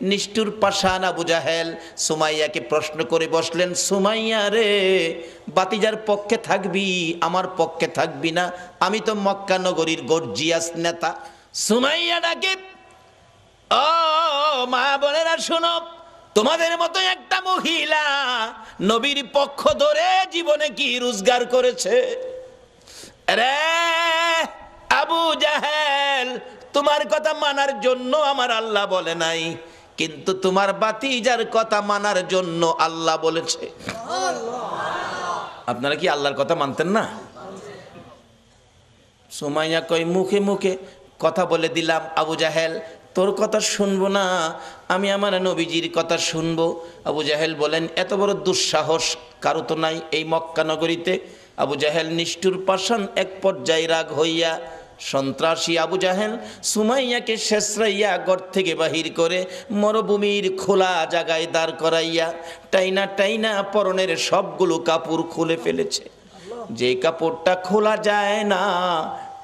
নিষ্ঠুর পাষাণ আবু জাহেল সুমাইয়াকে প্রশ্ন করে বসলেন, সুমাইয়া রে, বাতিজার পক্ষে থাকবি, আমার পক্ষে থাকবি না? আমি তো মক্কা নগরীর গর্জিয়াস নেতা। সুমাইয়া ডাকে, ও মা বোনেরা শোনো, তোমাদের মতো একটা মহিলা নবীর পক্ষ ধরে জীবনে কি রোজগার করেছে? রে আবু জাহেল, তোমার কথা মানার জন্য আমার আল্লাহ বলে নাই, কিন্তু তোমার বাতিজার কথা মানার জন্য আল্লাহ বলেছে। আপনারা কি আল্লাহর কথা মানতেন না? সুমাইয়া কয়, মুখে মুখে কথা বলে দিলাম আবু জাহেল, তোর কথা শুনবো না, আমি আমার নবীজির কথা শুনবো। আবু জাহেল বলেন, এত বড় দুঃসাহস কারো তো নাই এই মক্কা নগরীতে। আবু জাহেল নিষ্ঠুর পাষাণ এক পর্যায়ে রাগ হইয়া সন্ত্রাসী আবু জাহেল সুমাইয়াকে শেষরাইয়া ঘর থেকে বাহির করে মরুভূমির খোলা জায়গায় দাঁড় করাইয়া টাইনা টাইনা পরনের সবগুলো কাপড় খুলে ফেলেছে। যে কাপড়টা খোলা যায় না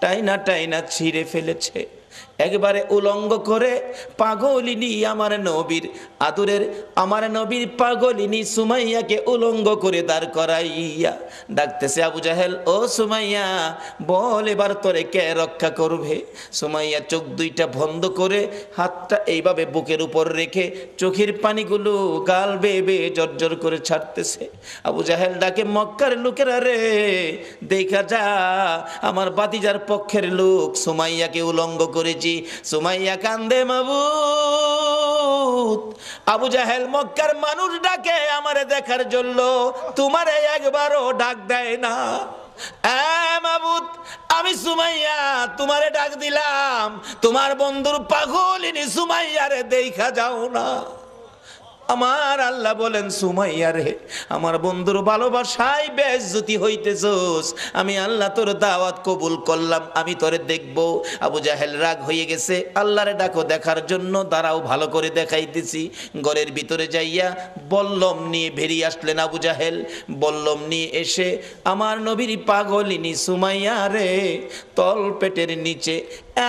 টাইনা টাইনা ছিঁড়ে ফেলেছে। একবারে উলঙ্গ করে পাগলিনী আমার নবীর আদরের আমার নবীর পাগলিনী সুমাইয়াকে উলঙ্গ করে দাঁড় করাইয়া ডাকতেছে, আবু জাহেল ও সুমাইয়া, বল এবার তোরে কে রক্ষা করবে? সুমাইয়া চোখ দুইটা বন্ধ করে হাতটা এইভাবে বুকের উপর রেখে চোখের পানিগুলো গাল বেয়ে বেয়ে জর্জর করে ছাড়তেছে। আবু জাহেল ডাকে, মক্কার লোকেরা রে, দেখা যা, আমার বাতিজার পক্ষের লোক সুমাইয়াকে উলঙ্গ করেছি। সুমাইয়া কান্দে, মাবুদ, আবু জাহেল মক্কার মানুষ ডাকে আমারে দেখার জন্য, তোমারে একবারও ডাক দেয় না। মাবুদ, আমি সুমাইয়া তোমারে ডাক দিলাম, তোমার বন্ধুর পাগলিনী সুমাইয়ারে দেখা যাও না। আমার আল্লাহ বলেন, সুমাইয়া রে, আমার বন্ধুর ভালোবাসায় বেইজ্জতি হইতেছস, আমি আল্লাহ তোর দাওয়াত কবুল করলাম, আমি তোরে দেখব। আবু জাহেল রাগ হয়ে গেছে, আল্লাহরে ডাকো দেখার জন্য, দাঁড়াও ভালো করে দেখাইতেছি। ঘরের ভিতরে যাইয়া বল্লম নিয়ে বেরিয়ে আসলেন আবু জাহেল। বল্লম নিয়ে এসে আমার নবীর পাগলিনী সুমাইয়া রে তল পেটের নিচে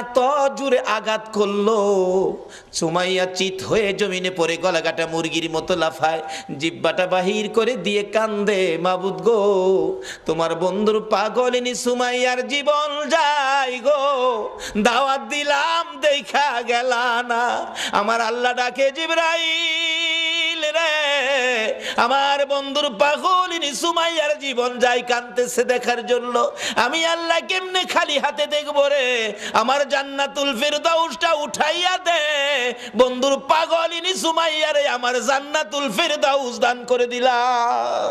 এত জোরে আঘাত করলো, সুমাইয়া চিত হয়ে জমিনে পড়ে গলাকাটা মুরগির মতো লাফায়, জিব্বাটা বাহির করে দিয়ে কান্দে, মাবুদ গো, তোমার বন্ধুর পাগলিনী সুমাইয়ার জীবন যায় গো, দাওয়াত দিলাম দেখা গেলা না। আমার আল্লাহ ডাকে, জিবরাইল রে, আমার বন্ধুর পাগলিনী সুমাইয়ার জীবন যায়, কাঁদতেছে দেখার জন্য, আমি আল্লাহ কেমনে খালি হাতে দেখবো রে? আমার জান্নাতুল ফিরদাউসটা উঠাইয়া দে, বন্ধুর পাগলিনী সুমাইয়ারে আমার জান্নাতুল ফিরদাউস দান করে দিলাম।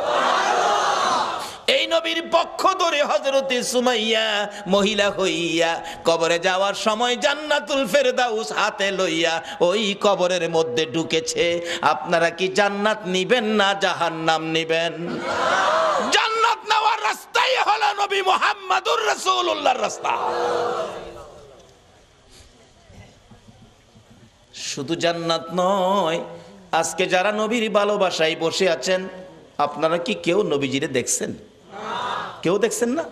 এই নবীর পক্ষ ধরে হযরতে সুমাইয়া মহিলা হইয়া কবরে যাওয়ার সময় জান্নাতুল ফেরদাউস হাতে লইয়া ওই কবরের মধ্যে ঢুকেছে। আপনারা কি জান্নাত নিবেন না জাহান্নাম নিবেন? জান্নাত নেওয়ার রাস্তাই হলো নবী মুহাম্মদুর রাসূলুল্লাহর রাস্তা। শুধু জান্নাত নয়, আজকে যারা নবীর ভালোবাসায় বসে আছেন, আপনারা কি কেউ নবীজিরে দেখছেন? কেউ দেখছেন না?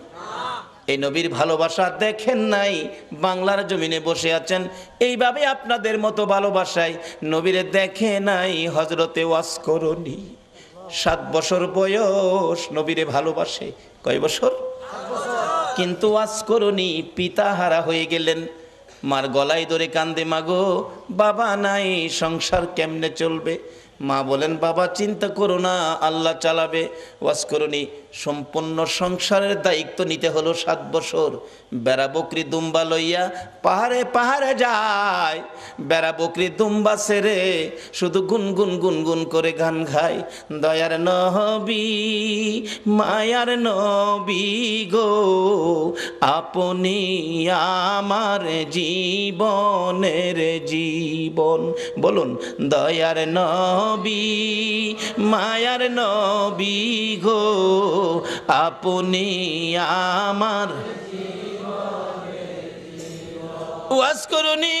এই নবীর ভালোবাসা দেখেন নাই, বাংলার জমিনে বসে আছেন, এইভাবে আপনাদের মতো ভালোবাসায় নবীরে দেখে নাই হযরতে ওয়াসকরণী। 7 বছর বয়স নবীরে ভালোবাসে। কয় বছর? কিন্তু ওয়াসকরণী পিতাহারা হয়ে গেলেন। মার গলায় ধরে কান্দে, মাগো বাবা নাই, সংসার কেমনে চলবে? মা বলেন, বাবা চিন্তা করো না, আল্লাহ চালাবে। ওয়াসকরণী সম্পূর্ণ সংসারের দায়িত্ব নিতে হলো 7 বছর। বেড়া বকরি দুম্বা লইয়া পাহাড়ে পাহাড়ে যায়, বেড়া বকরি দুম্বা ছেড়ে শুধু গুনগুন গুনগুন করে গান গায়, দয়ার নবী মায়ার নবী গো, আপনি আমার জীবনের জীবন। বলুন, দয়ার নবী মায়ার নবী গো, আপনি আমার। ওয়াসকরণী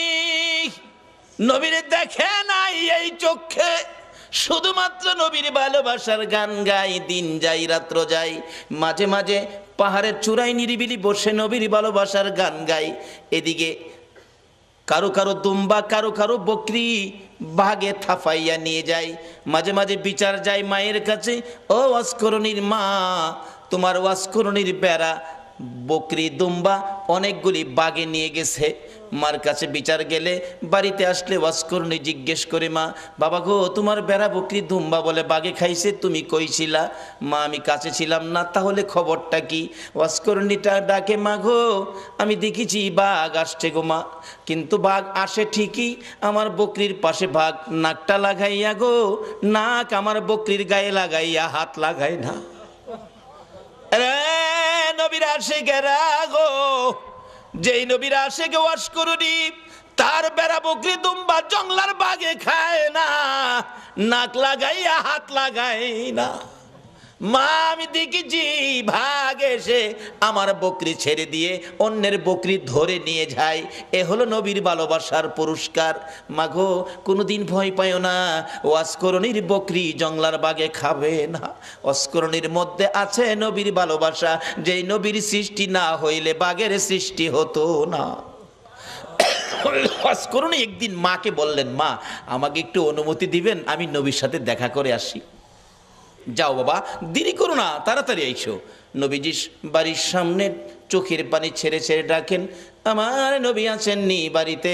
নবীরে দেখে নাই এই চোখে, শুধুমাত্র নবীর ভালোবাসার গান গাই, দিন যাই রাত্র যাই, মাঝে মাঝে পাহাড়ের চূড়ায় নিরিবিলি বসে নবীর ভালোবাসার গান গাই। এদিকে কারো কারো দুম্বা, কারো কারো বকরি বাঘে থাফাইয়া নিয়ে যায়। মাঝে মাঝে বিচার যায় মায়ের কাছে, ও ওয়াসকরণীর মা, তোমার ওয়াসকরণীর বেড়া বকরি দুম্বা অনেকগুলি বাঘে নিয়ে গেছে। মার কাছে বিচার গেলে বাড়িতে আসলে ওয়াসকরণী জিজ্ঞেস করে, মা বাবা গো, তোমার বেড়া বকরি দুম্বা বলে বাঘে খাইছে, তুমি কইছিলা? মা আমি কাছে ছিলাম না, তাহলে খবরটা কি? ওয়াসকরণীটা ডাকে, মা গো আমি দেখেছি বাঘ আসছে গো মা, কিন্তু বাঘ আসে ঠিকই, আমার বকরির পাশে বাঘ নাকটা লাগাইয়া গো, নাক আমার বকরির গায়ে লাগাইয়া হাত লাগাই না। নবীর আশিকেরা গো, যেই নবীর আশিকে ওয়াসকরণী, তার বেড়া বকরি দুম্বা জংলার বাঘে খায় না, নাক লাগাইয়া হাত লাগাই না। মা আমি দেখেছি ভাগ এসে আমার বকরি ছেড়ে দিয়ে অন্যের বকরি ধরে নিয়ে যায়, এ হলো নবীর ভালোবাসার পুরস্কার। মাগো কোনোদিন ভয় পাইও না, ওয়াসকরণীর বকরি জংলার বাঘে খাবে না। ওয়াসকরণীর মধ্যে আছে নবীর ভালোবাসা, যেই নবীর সৃষ্টি না হইলে বাঘের সৃষ্টি হতো না। ওয়াসকরণী একদিন মাকে বললেন, মা আমাকে একটু অনুমতি দিবেন, আমি নবীর সাথে দেখা করে আসি। যাও বাবা, দেরি করো না, তাড়াতাড়ি আইসো। নবীজি বাড়ির সামনে চোখের পানি ছেড়ে ছেড়ে ডাকেন, আমার নবী আছেননি বাড়িতে?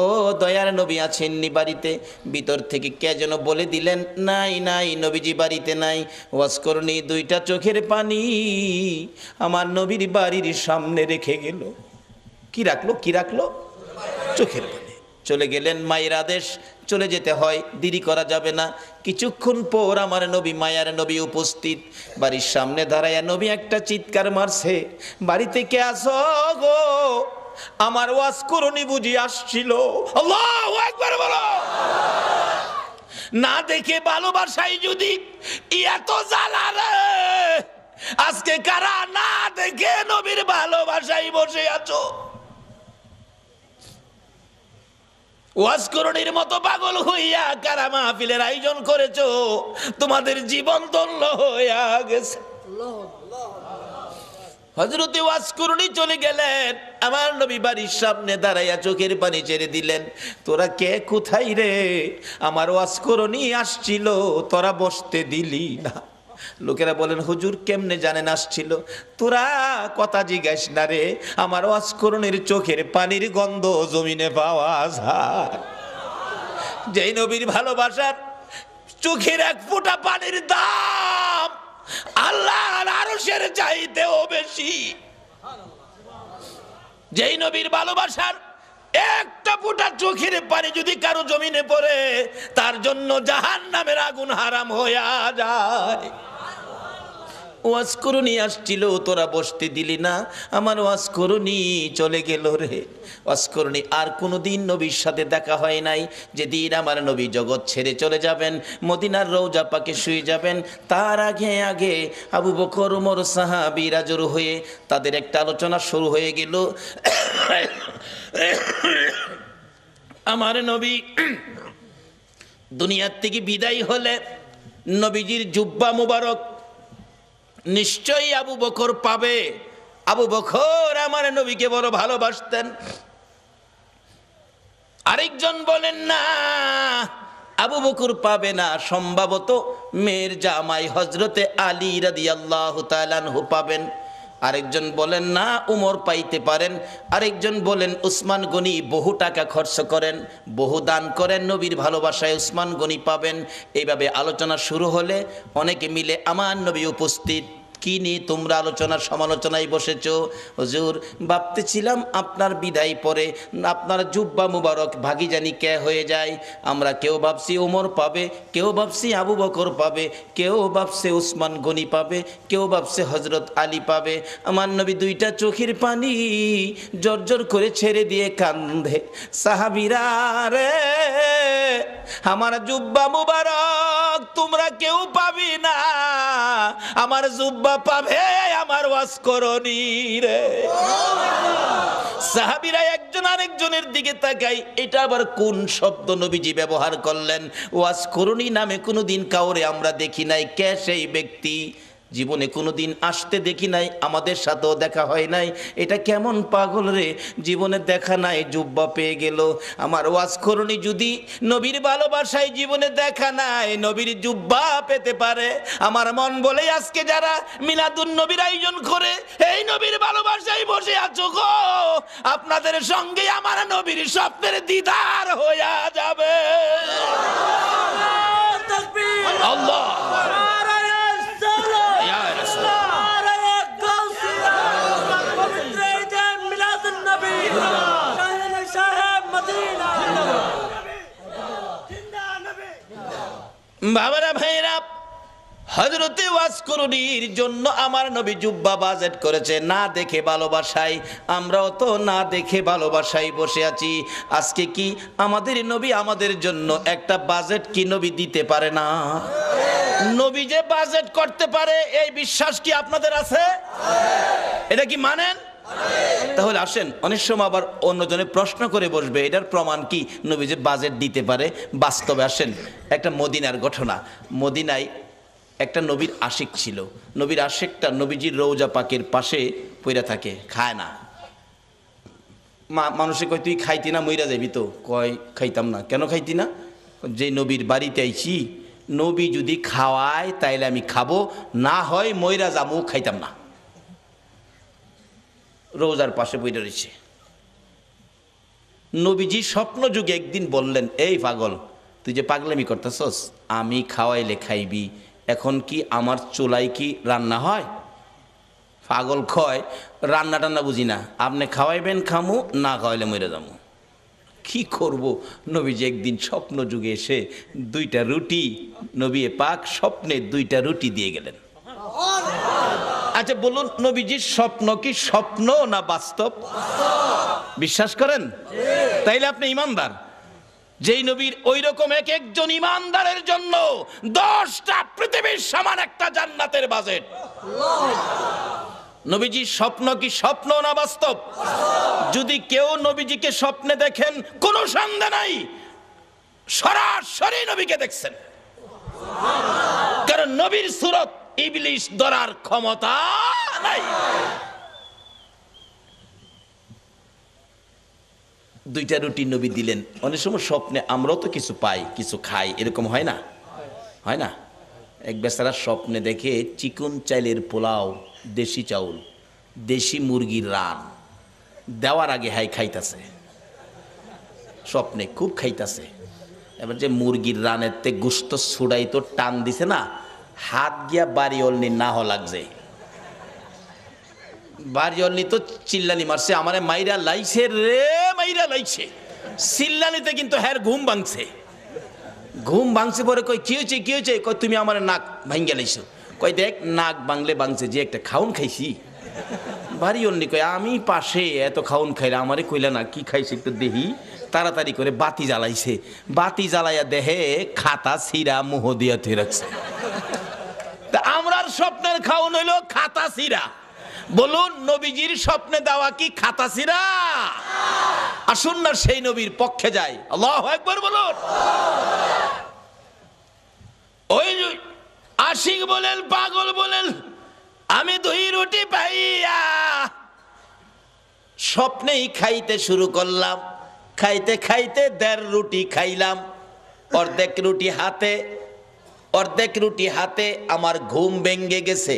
ও দয়ার নবী আছেননি বাড়িতে? ভিতর থেকে কে যেন বলে দিলেন, নাই নাই, নবীজি বাড়িতে নাই। ওয়াসকরণী দুইটা চোখের পানি আমার নবীর বাড়ির সামনে রেখে গেল। কি রাখলো? কি রাখলো? চোখের পানি। চলে গেলেন, মায়ের আদেশ, চলে যেতে হয়, দেরি করা যাবে না। কিছুক্ষণ পর আমার নবী, মায়ার নবী উপস্থিত। বাড়ির সামনে দাঁড়াইয়া নবী একটা চিৎকার মারছে, বাড়িতে কে আসো গো? আমার ওয়াসকরণী বুঝি আসছিল। আল্লাহু আকবার বলো। না দেখে ভালোবাসাই যদি এত জ্বালা রে, আজকে কারা না দেখে নবীর ভালোবাসাই বসে আছো? ওয়াসকরণীর মতো পাগল হইয়া কারা মাহফিলের আয়োজন করেছো? তোমাদের জীবন ধন্য হইয়া গেছে। হযরতে ওয়াসকরণী চলে গেলেন, আমার নবী বাড়ির সামনে দাঁড়াইয়া চোখের পানি ছেড়ে দিলেন। তোরা কে, কোথায় রে? আমার ওয়াসকরণী আসছিল, তোরা বসতে দিলি না। লোকেরা বলেন, হুজুর কেমনে জানেন আসছিল? তোরা কথা জিজ্ঞাস না রে, আমার ওয়াসকরণীর চোখের পানির গন্ধ জমিনে পাওয়া যায়। যেই নবীর ভালোবাসার চোখের এক ফোঁটা পানির দাম আল্লাহর আরশের চাইতেও বেশি। যেই নবীর ভালোবাসার একটা ফোঁটা চোখের পানি যদি কারো জমিনে পড়ে, তার জন্য জাহান্নামের আগুন হারাম হইয়া যায়। ওয়াসকরণী আসছিল, তোরা বসতে দিলি না, আমার ওয়াসকরণী চলে গেল রে। ওয়াসকরণী আর কোনোদিন নবীর সাথে দেখা হয় নাই। যেদিন আমার নবী জগৎ ছেড়ে চলে যাবেন, মদিনার রওজা পাকে শুয়ে যাবেন, তার আগে আগে আবু বকর, ওমর সাহাবীরা জড়ো হয়ে তাদের একটা আলোচনা শুরু হয়ে গেল। আমার নবী দুনিয়ার থেকে বিদায় হলে নবীজির জুব্বা মুবারক নিশ্চয়ই আবু বকর পাবে। আবু বকর আমার নবীকে বড় ভালোবাসতেন। আরেকজন বলেন, না আবু বকর পাবে না, সম্ভবত মেয়ের জামাই হযরতে আলী রাদিয়াল্লাহু তাআলা আনহু পাবেন। আরেকজন বলেন, না উমর পাইতে পারেন। আরেকজন বলেন, উসমান গনি বহু টাকা খরচ করেন, বহু দান করেন, নবীর ভালোবাসায় উসমান গনি পাবেন। এইভাবে আলোচনা শুরু হলে অনেকে মিলে আমার নবী উপস্থিত। কি নিয়ে তোমরা আলোচনার সমালোচনায় বসেছো? হুজুর ভাবতেছিলাম আপনার বিদায় পরে আপনার জুব্বা মুবারক ভাগি জানি কে হয়ে যায়। আমরা কেউ ভাবছি ওমর পাবে, কেউ ভাবছি আবু বকর পাবে, কেউ ভাবছে উসমান গনি পাবে, কেউ ভাবছে হযরত আলী পাবে। আমার নবী দুইটা চোখের পানি জর্জর করে ছেড়ে দিয়ে কান্দে, সাহাবীরা রে আমার জুব্বা মুবারক তোমরা কেউ পাবি না, আমার জুব্বা পাবে আমার ওয়াসকরণী রে। সাহাবীরা একজন আরেকজনের দিকে তাকাই, এটা আবার কোন শব্দ নবীজি ব্যবহার করলেন? ওয়াসকরণী নামে কোনোদিন কাউরে আমরা দেখি নাই। কে সেই ব্যক্তি? জীবনে কোনোদিন আসতে দেখি নাই, আমাদের সাথেও দেখা হয় নাই। এটা কেমন পাগল রে, জীবনে দেখা নাই, জুব্বা পেয়ে গেল। আমার ওয়াজ করনি যদি নবীর ভালোবাসায় জীবনে দেখা নাই, নবীর জুব্বা পেতে পারে। আমার মন বলে আজকে যারা মিলাদুন নবীর আয়োজন করে এই নবীর ভালোবাসায় বসে আছো গো, আপনাদের সঙ্গে আমার নবীর স্বপ্নের দিদার হইয়া যাবে। আল্লাহ বাবারা ভাইরা, হযরতে ওয়াসকরণীর জন্য আমার নবী জুব্বা বাজেট করেছে না দেখে ভালোবাসায়। আমরাও তো না দেখে ভালোবাসায় বসে আছি। আজকে কি আমাদের নবী আমাদের জন্য একটা বাজেট কি নবী দিতে পারে না? নবী যে বাজেট করতে পারে এই বিশ্বাস কি আপনাদের আছে? এটা কি মানেন? তাহলে আসেন, অনেক সময় আবার অন্যজনে প্রশ্ন করে বসবে এটার প্রমাণ কি নবী যে বাজেট দিতে পারে। বাস্তবে আসেন, একটা মদিনার ঘটনা। মদিনায় একটা নবীর আশিক ছিল। নবীর আশিকটা নবীজির রওজা পাকের পাশে পইরা থাকে, খায় না। মানুষে কয় তুই খাইতি না, মইরা যাবি তো। কয় খাইতাম না। কেন খাইতি না? যে নবীর বাড়িতে আইছি, নবী যদি খাওয়ায় তাইলে আমি খাবো, না হয় মইরা যাবো, খাইতাম না। রোজার পাশে বইটা রয়েছে। নবীজি স্বপ্ন যুগে একদিন বললেন, এই পাগল, তুই যে পাগলামি করতেছস, আমি খাওয়াইলে খাইবি, এখন কি আমার চুলায় কি রান্না হয়? পাগল কয়, রান্না টান্না বুঝি না, আপনি খাওয়াইবেন খামু, না খাওয়াইলে মরে যাবো। কি করব? নবীজি একদিন স্বপ্ন যুগে এসে 2টা রুটি, নবী পাক স্বপ্নে 2টা রুটি দিয়ে গেলেন। আচ্ছা বলুন, নবীজির স্বপ্ন কি স্বপ্ন না বাস্তব? বিশ্বাস করেন? তাইলে আপনি ইমানদার। যেই নবীর ওই রকম এক একজন ইমানদারের জন্য 10টা পৃথিবীর সমান একটা জান্নাতের বাজেট। নবীজির স্বপ্ন কি স্বপ্ন না বাস্তব? যদি কেউ নবীজিকে স্বপ্নে দেখেন, কোনো সন্দেহ নাই সরাসরি নবীকে দেখছেন। কারণ নবীর সুরত ইবলিশ ধরার ক্ষমতা নাই। 2টা রুটি নবী দিলেন। অনেক সময় স্বপ্নে আমরাও তো কিছু পাই, কিছু খাই, এরকম হয় না? হয় না? এক বেচারা স্বপ্নে দেখে চিকন চাইলের পোলাও, দেশি চাউল, দেশি মুরগির রান দেওয়ার আগে হাই খাইতাছে, স্বপ্নে খুব খাইতাছে। এবার যে মুরগির রানের তে গুস্ত ছুড়াই তো টান দিছে না, হাত গিয়া বাড়ি অলনি না হ লাগছে। বাড়ি অলনি তো চিল্লানি মারছে, আমারে মাইরা লাইছে রে, মাইরা লাইছে। চিল্লানিতে কিন্তু হ্যার ঘুম ভাঙছে। ঘুম ভাঙছে পরে কই কি হয়েছে, কি হয়েছে? কই তুমি আমার নাক ভাঙ্গা লাইছো। কই দেখ নাক ভাঙলে ভাঙছে, যে একটা খাউন খাইছি। বাড়ি অলনি কই আমি পাশে এত খাউন খাইলে আমারে কইলা না, কি খাইছে একটু দেহি। তাড়াতাড়ি করে বাতি জ্বালাইছে, বাতি জ্বালাইয়া দেহে খাতা ছিঁড়া মুহ দিয়া থুই রাখছে। তা আমরার স্বপ্নের খাউন হইলো খাতা ছিঁড়া। বলুন, নবীজির স্বপ্নে দেওয়া কি খাতা ছিঁড়া? আসুন না সেই নবীর পক্ষে যাই। আল্লাহু আকবার বলুন। ওই আশিক বলেন, পাগল বলেন, আমি 2 রুটি পাইয়া স্বপ্নেই খাইতে শুরু করলাম। খাইতে খাইতে 1.5 রুটি খাইলাম। অর্ধেক রুটি হাতে আমার ঘুম ভেঙে গেছে।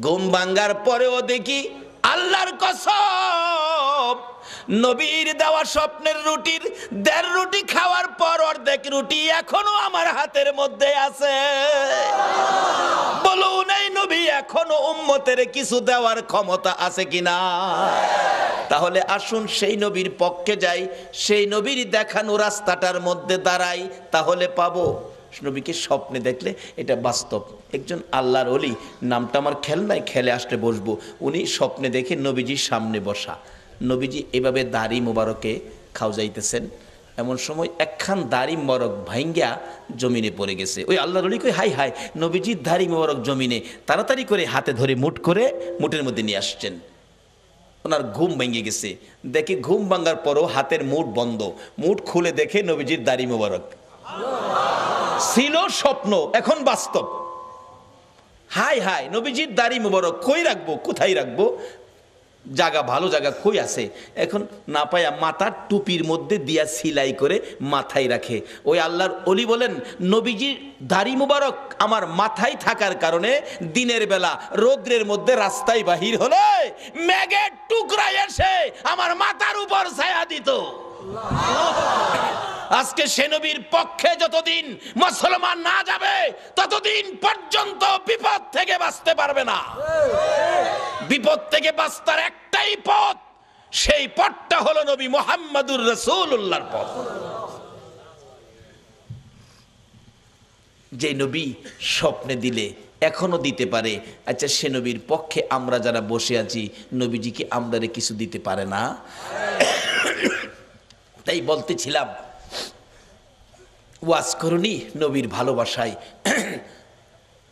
ঘুম ভাঙ্গার পরেও দেখি আল্লাহর কসম, নবীর দেওয়া স্বপ্নের রুটির 1.5 রুটি খাওয়ার পর অর্ধেক রুটি এখনো আমার হাতের মধ্যে আছে। বলুন, এই নবী এখনো উম্মতের কিছু দেওয়ার ক্ষমতা আছে কিনা? তাহলে আসুন সেই নবীর পক্ষে যাই, সেই নবীর দেখানো রাস্তাটার মধ্যে দাঁড়াই, তাহলে পাবো। নবীকে স্বপ্নে দেখলে এটা বাস্তব। একজন আল্লাহর ওলি, নামটা আমার খেয়াল নাই, খেলে আসতে বসবো। উনি স্বপ্নে দেখে নবীজির সামনে বসা, নবীজি এভাবে দাড়ি মোবারকে খাও যাইতেছেন। এমন সময় একখান দাড়ি মোবারক ভাঙ্গা জমিনে পড়ে গেছে। ওই আল্লাহর ওলি কই হাই হাই, নবীজির দাড়ি মোবারক জমিনে। তাড়াতাড়ি করে হাতে ধরে মুঠের মধ্যে নিয়ে আসছেন। ওনার ঘুম ভেঙে গেছে। দেখে ঘুম ভাঙার পরও হাতের মুঠ বন্ধ। মুঠ খুলে দেখে নবীজির দাড়ি মোবারক। ছিল স্বপ্ন, এখন বাস্তব। হাই হাই, নবীজির দাড়ি মুবারক কই রাখবো, কোথায় রাখবো, জায়গা ভালো জায়গা কই আছে, এখন না পায়া মাথার টুপির মধ্যে দিয়া সিলাই করে মাথায় রাখে। ওই আল্লাহর ওলি বলেন, নবীজির দাড়ি মুবারক আমার মাথায় থাকার কারণে দিনের বেলা রৌদ্রের মধ্যে রাস্তায় বাহির হলে মেঘের টুকরা এসে আমার মাথার উপর ছায়া দিত। আজকে সে নবীর পক্ষে যতদিন মুসলমান না যাবে ততদিন পর্যন্ত বিপদ থেকে বাঁচতে পারবে না। বিপদ থেকে বাঁচার একটাই পথ, সেই পথটা হলো নবী মুহাম্মদুর রাসূলুল্লাহর পথ। যে নবী স্বপ্নে দিলে এখনো দিতে পারে, আচ্ছা সে নবীর পক্ষে আমরা যারা বসে আছি, নবীজি কি আমাদের কিছু দিতে পারে না? তাই বলতেছিলাম, ওয়াজ করুনি নবীর ভালোবাসায়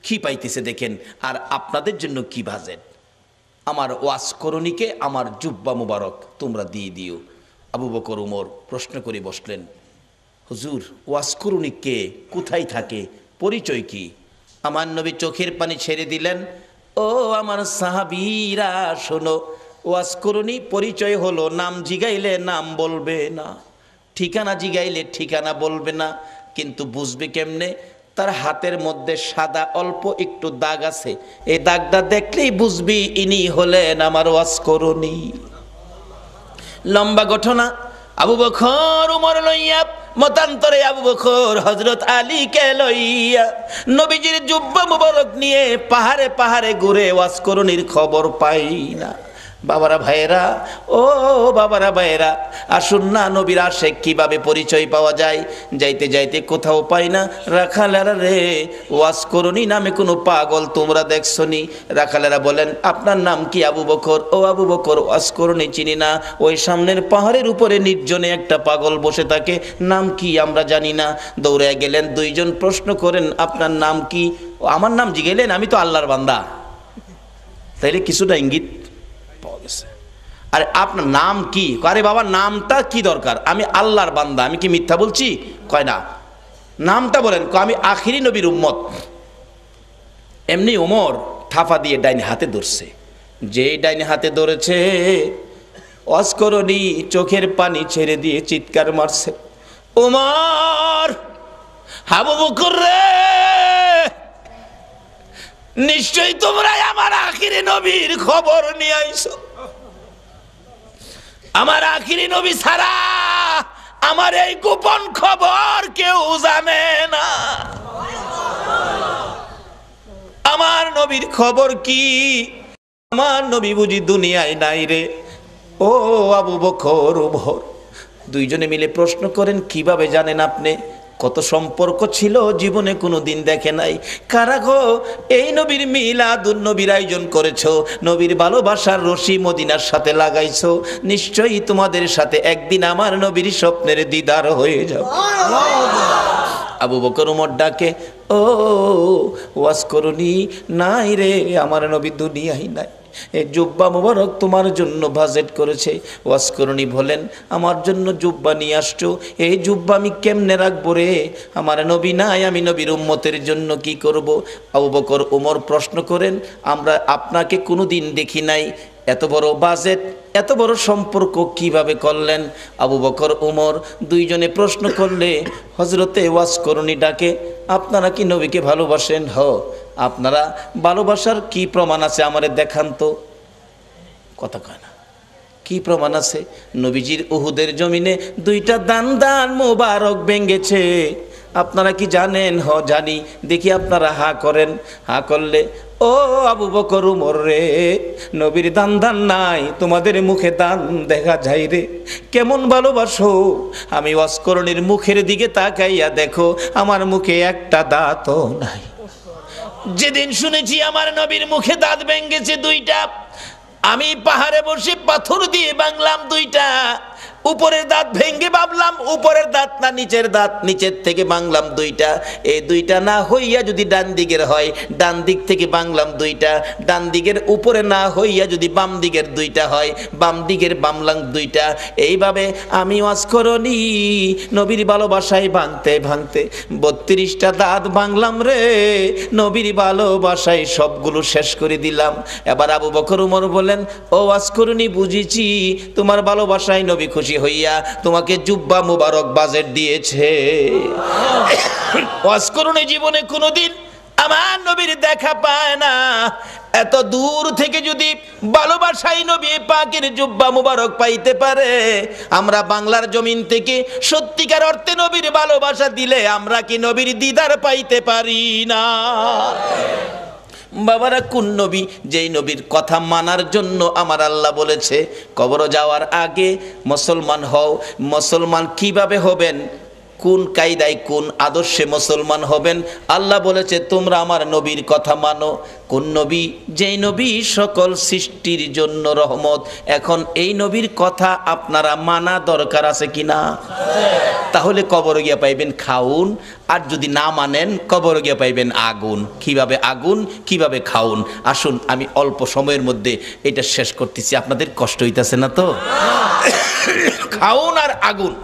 কি পাইতেছে দেখেন, আর আপনাদের জন্য কি বাজেট। আমার ওয়াজ করুনিকে আমার জুব্বা মুবারক তোমরা দিয়ে দিও। আবু বকর উমর প্রশ্ন করে বসলেন, হুজুর ওয়াজ করুনি কে, কোথায় থাকে, পরিচয় কি? আমার নবী চোখের পানি ছেড়ে দিলেন, ও আমার সাহাবীরা শোনো, ওয়াজ করুনি পরিচয় হলো নাম জিগাইলে নাম বলবে না, ঠিকানা জিগাইলে ঠিকানা বলবে না, কিন্তু বুঝবে কেমনে? তার হাতের মধ্যে সাদা অল্প একটু দাগ আছে, এই দাগটা দেখলেই বুঝবি ইনি হলেন আমার ওয়াজ করুনি। লম্বা ঘটনা। আবু বকর উমর লইয়া, মতান্তরে আবু বকর হযরত আলীকে লইয়া নবীজির জুব্বা মুবারক নিয়ে পাহাড়ে পাহাড়ে ঘুরে ওয়াজ করুনির খবর পাই না। বাবারা ভাইয়েরা, ও বাবারা ভাইয়েরা, আসুন না নবীর আশিক কিভাবে পরিচয় পাওয়া যায়। যাইতে যাইতে কোথাও পাই না, রাখালেরা রে ওয়াজ করুনি নামে কোনো পাগল তোমরা দেখছনি? রাখালেরা বলেন, আপনার নাম কি? আবু বকর। ও আবু বকর, ওয়াজ করুনি চিনি না, ওই সামনের পাহাড়ের উপরে নির্জনে একটা পাগল বসে থাকে, নাম কি আমরা জানি না। দৌড়ে গেলেন, দুইজন প্রশ্ন করেন, আপনার নাম কি? আমার নাম জিগেলেন, আমি তো আল্লাহর বান্দা। তাইলে কিছুটা ইঙ্গিত পাওয়া গেছে। আরে আপনার নাম কি? আরে বাবা নামটা কি দরকার, আমি আল্লাহর বান্দা, আমি কি মিথ্যা বলছি? কয় না, নামটা বলেন। আমি আখিরি নবীর উম্মত। এমনি ওমর থাফা দিয়ে ডাইনে হাতে ধরছে, যে ডাইনে হাতে ধরেছে ওয়াজ করুনি চোখের পানি ছেড়ে দিয়ে চিৎকার মারছে, ওমর, আবু বকর রে, নিশ্চয়ই তোমরা আমার আখিরি নবীর খবর নিয়ে আইছো। আমার আখিরি নবী ছাড়া আমার এই গোপন খবর কেউ জানে না। আমার নবীর খবর কি? আমার নবী বুঝি দুনিয়ায় নাই রে? ও আবু বকর উমর দুইজনে মিলে প্রশ্ন করেন, কিভাবে জানেন আপনি? কত সম্পর্ক ছিল, জীবনে কোনো দিন দেখে নাই। কারা গো এই নবীর মিলাদুন নবীর আয়োজন করেছো, নবীর ভালোবাসার রশি মদিনার সাথে লাগাইছো, নিশ্চয়ই তোমাদের সাথে একদিন আমার নবীর স্বপ্নের দিদার হয়ে যাবে। আবু বকর উমর ডাকে, ও ওয়াজ করুনি নাই রে, আমার নবী দুনিয়ায় নাই, এই জুব্বা মুবারক তোমার জন্য বাজেট করেছে। ওয়াজ করুনি বলেন, আমার জন্য জুব্বা নিয়ে আসছো, এই জুব্বা আমি কেমনে রাখবো রে? আমার নবী নাই, আমি নবীর উম্মতের জন্য কি করব? আবু বকর ওমর প্রশ্ন করেন, আমরা আপনাকে কোনো দিন দেখি নাই, এত বড় বাজেট, এত বড় সম্পর্ক কিভাবে করলেন? আবু বকর ওমর দুইজনে প্রশ্ন করলে হযরতে ওয়াজ করুনি ডাকে, আপনারা কি নবীকে ভালোবাসেন? হ। আপনারা ভালোবাসার কি প্রমাণ আছে আমারে দেখান তো। কথা কয় না, কি প্রমাণ আছে? নবীজির উহুদের জমিনে দুইটা দান দান মোবারক ভেঙেছে, আপনারা কি জানেন? হ জানি। দেখি আপনারা হা করেন। হা করলে, ও আবু বকর উমর রে, নবীর দান দান নাই, তোমাদের মুখে দান দেখা যায় রে। কেমন ভালোবাসো? আমি ওয়াজ করুনির মুখের দিকে তাকাইয়া দেখো, আমার মুখে একটা দাঁতও নাই। যেদিন শুনেছি আমার নবীর মুখে দাঁত ভেঙেছে দুইটা, আমি পাহাড়ে বসে পাথর দিয়ে বাংলাম দুইটা, উপরের দাঁত ভেঙ্গে ভাবলাম উপরের দাঁত না নিচের দাঁত, নিচের থেকে ভাঙলাম দুইটা, এই দুইটা না হইয়া যদি ডান দিকের হয়, ডান দিক থেকে ভাঙলাম দুইটা, ডান দিকের উপরে না হইয়া যদি বাম দিকের দুইটা হয়, বাম দিকের ভাঙলাম দুইটা। এইভাবে আমি ওয়াজকরণী নবীর ভালোবাসায় ভাঙতে ভাঙতে 32টা দাঁত ভাঙলাম রে, নবীর ভালোবাসায় সবগুলো শেষ করে দিলাম। এবার আবু বকর উমর বলেন, ও ওয়াজকরণী বুঝেছি তোমার ভালোবাসায় নবী খুশি হইয়া তোমাকে জুব্বা মুবারক বাজেট দিয়েছে। ওয়াজকরণী জীবনে কোনোদিন আমার নবীর দেখা পায় না, এত দূর থেকে যদি ভালোবাসাই নবী পাকের জুব্বা মুবারক পাইতে পারে, আমরা বাংলার জমিন থেকে সত্যিকার অর্থে নবীর ভালোবাসা দিলে আমরা কি নবীর দিদার পাইতে পারি না? বাবারা, কোন নবী? যেই নবীর কথা মানার জন্য আমার আল্লাহ বলেছে কবরে যাওয়ার আগে মুসলমান হও। মুসলমান কিভাবে হবেন, কোন কায়দায় কোন আদর্শে মুসলমান হবেন? আল্লাহ বলেছে তোমরা আমার নবীর কথা মানো। কোন নবী? যেই নবী সকল সৃষ্টির জন্য রহমত। এখন এই নবীর কথা আপনারা মানা দরকার আছে কিনা? তাহলে কবরে গিয়া পাইবেন খাউন, আর যদি না মানেন কবরে গিয়া পাইবেন আগুন। কিভাবে আগুন, কিভাবে খাউন? আসুন আমি অল্প সময়ের মধ্যে এটা শেষ করতেছি, আপনাদের কষ্ট হইতাছে না তো? খাউন আর আগুন।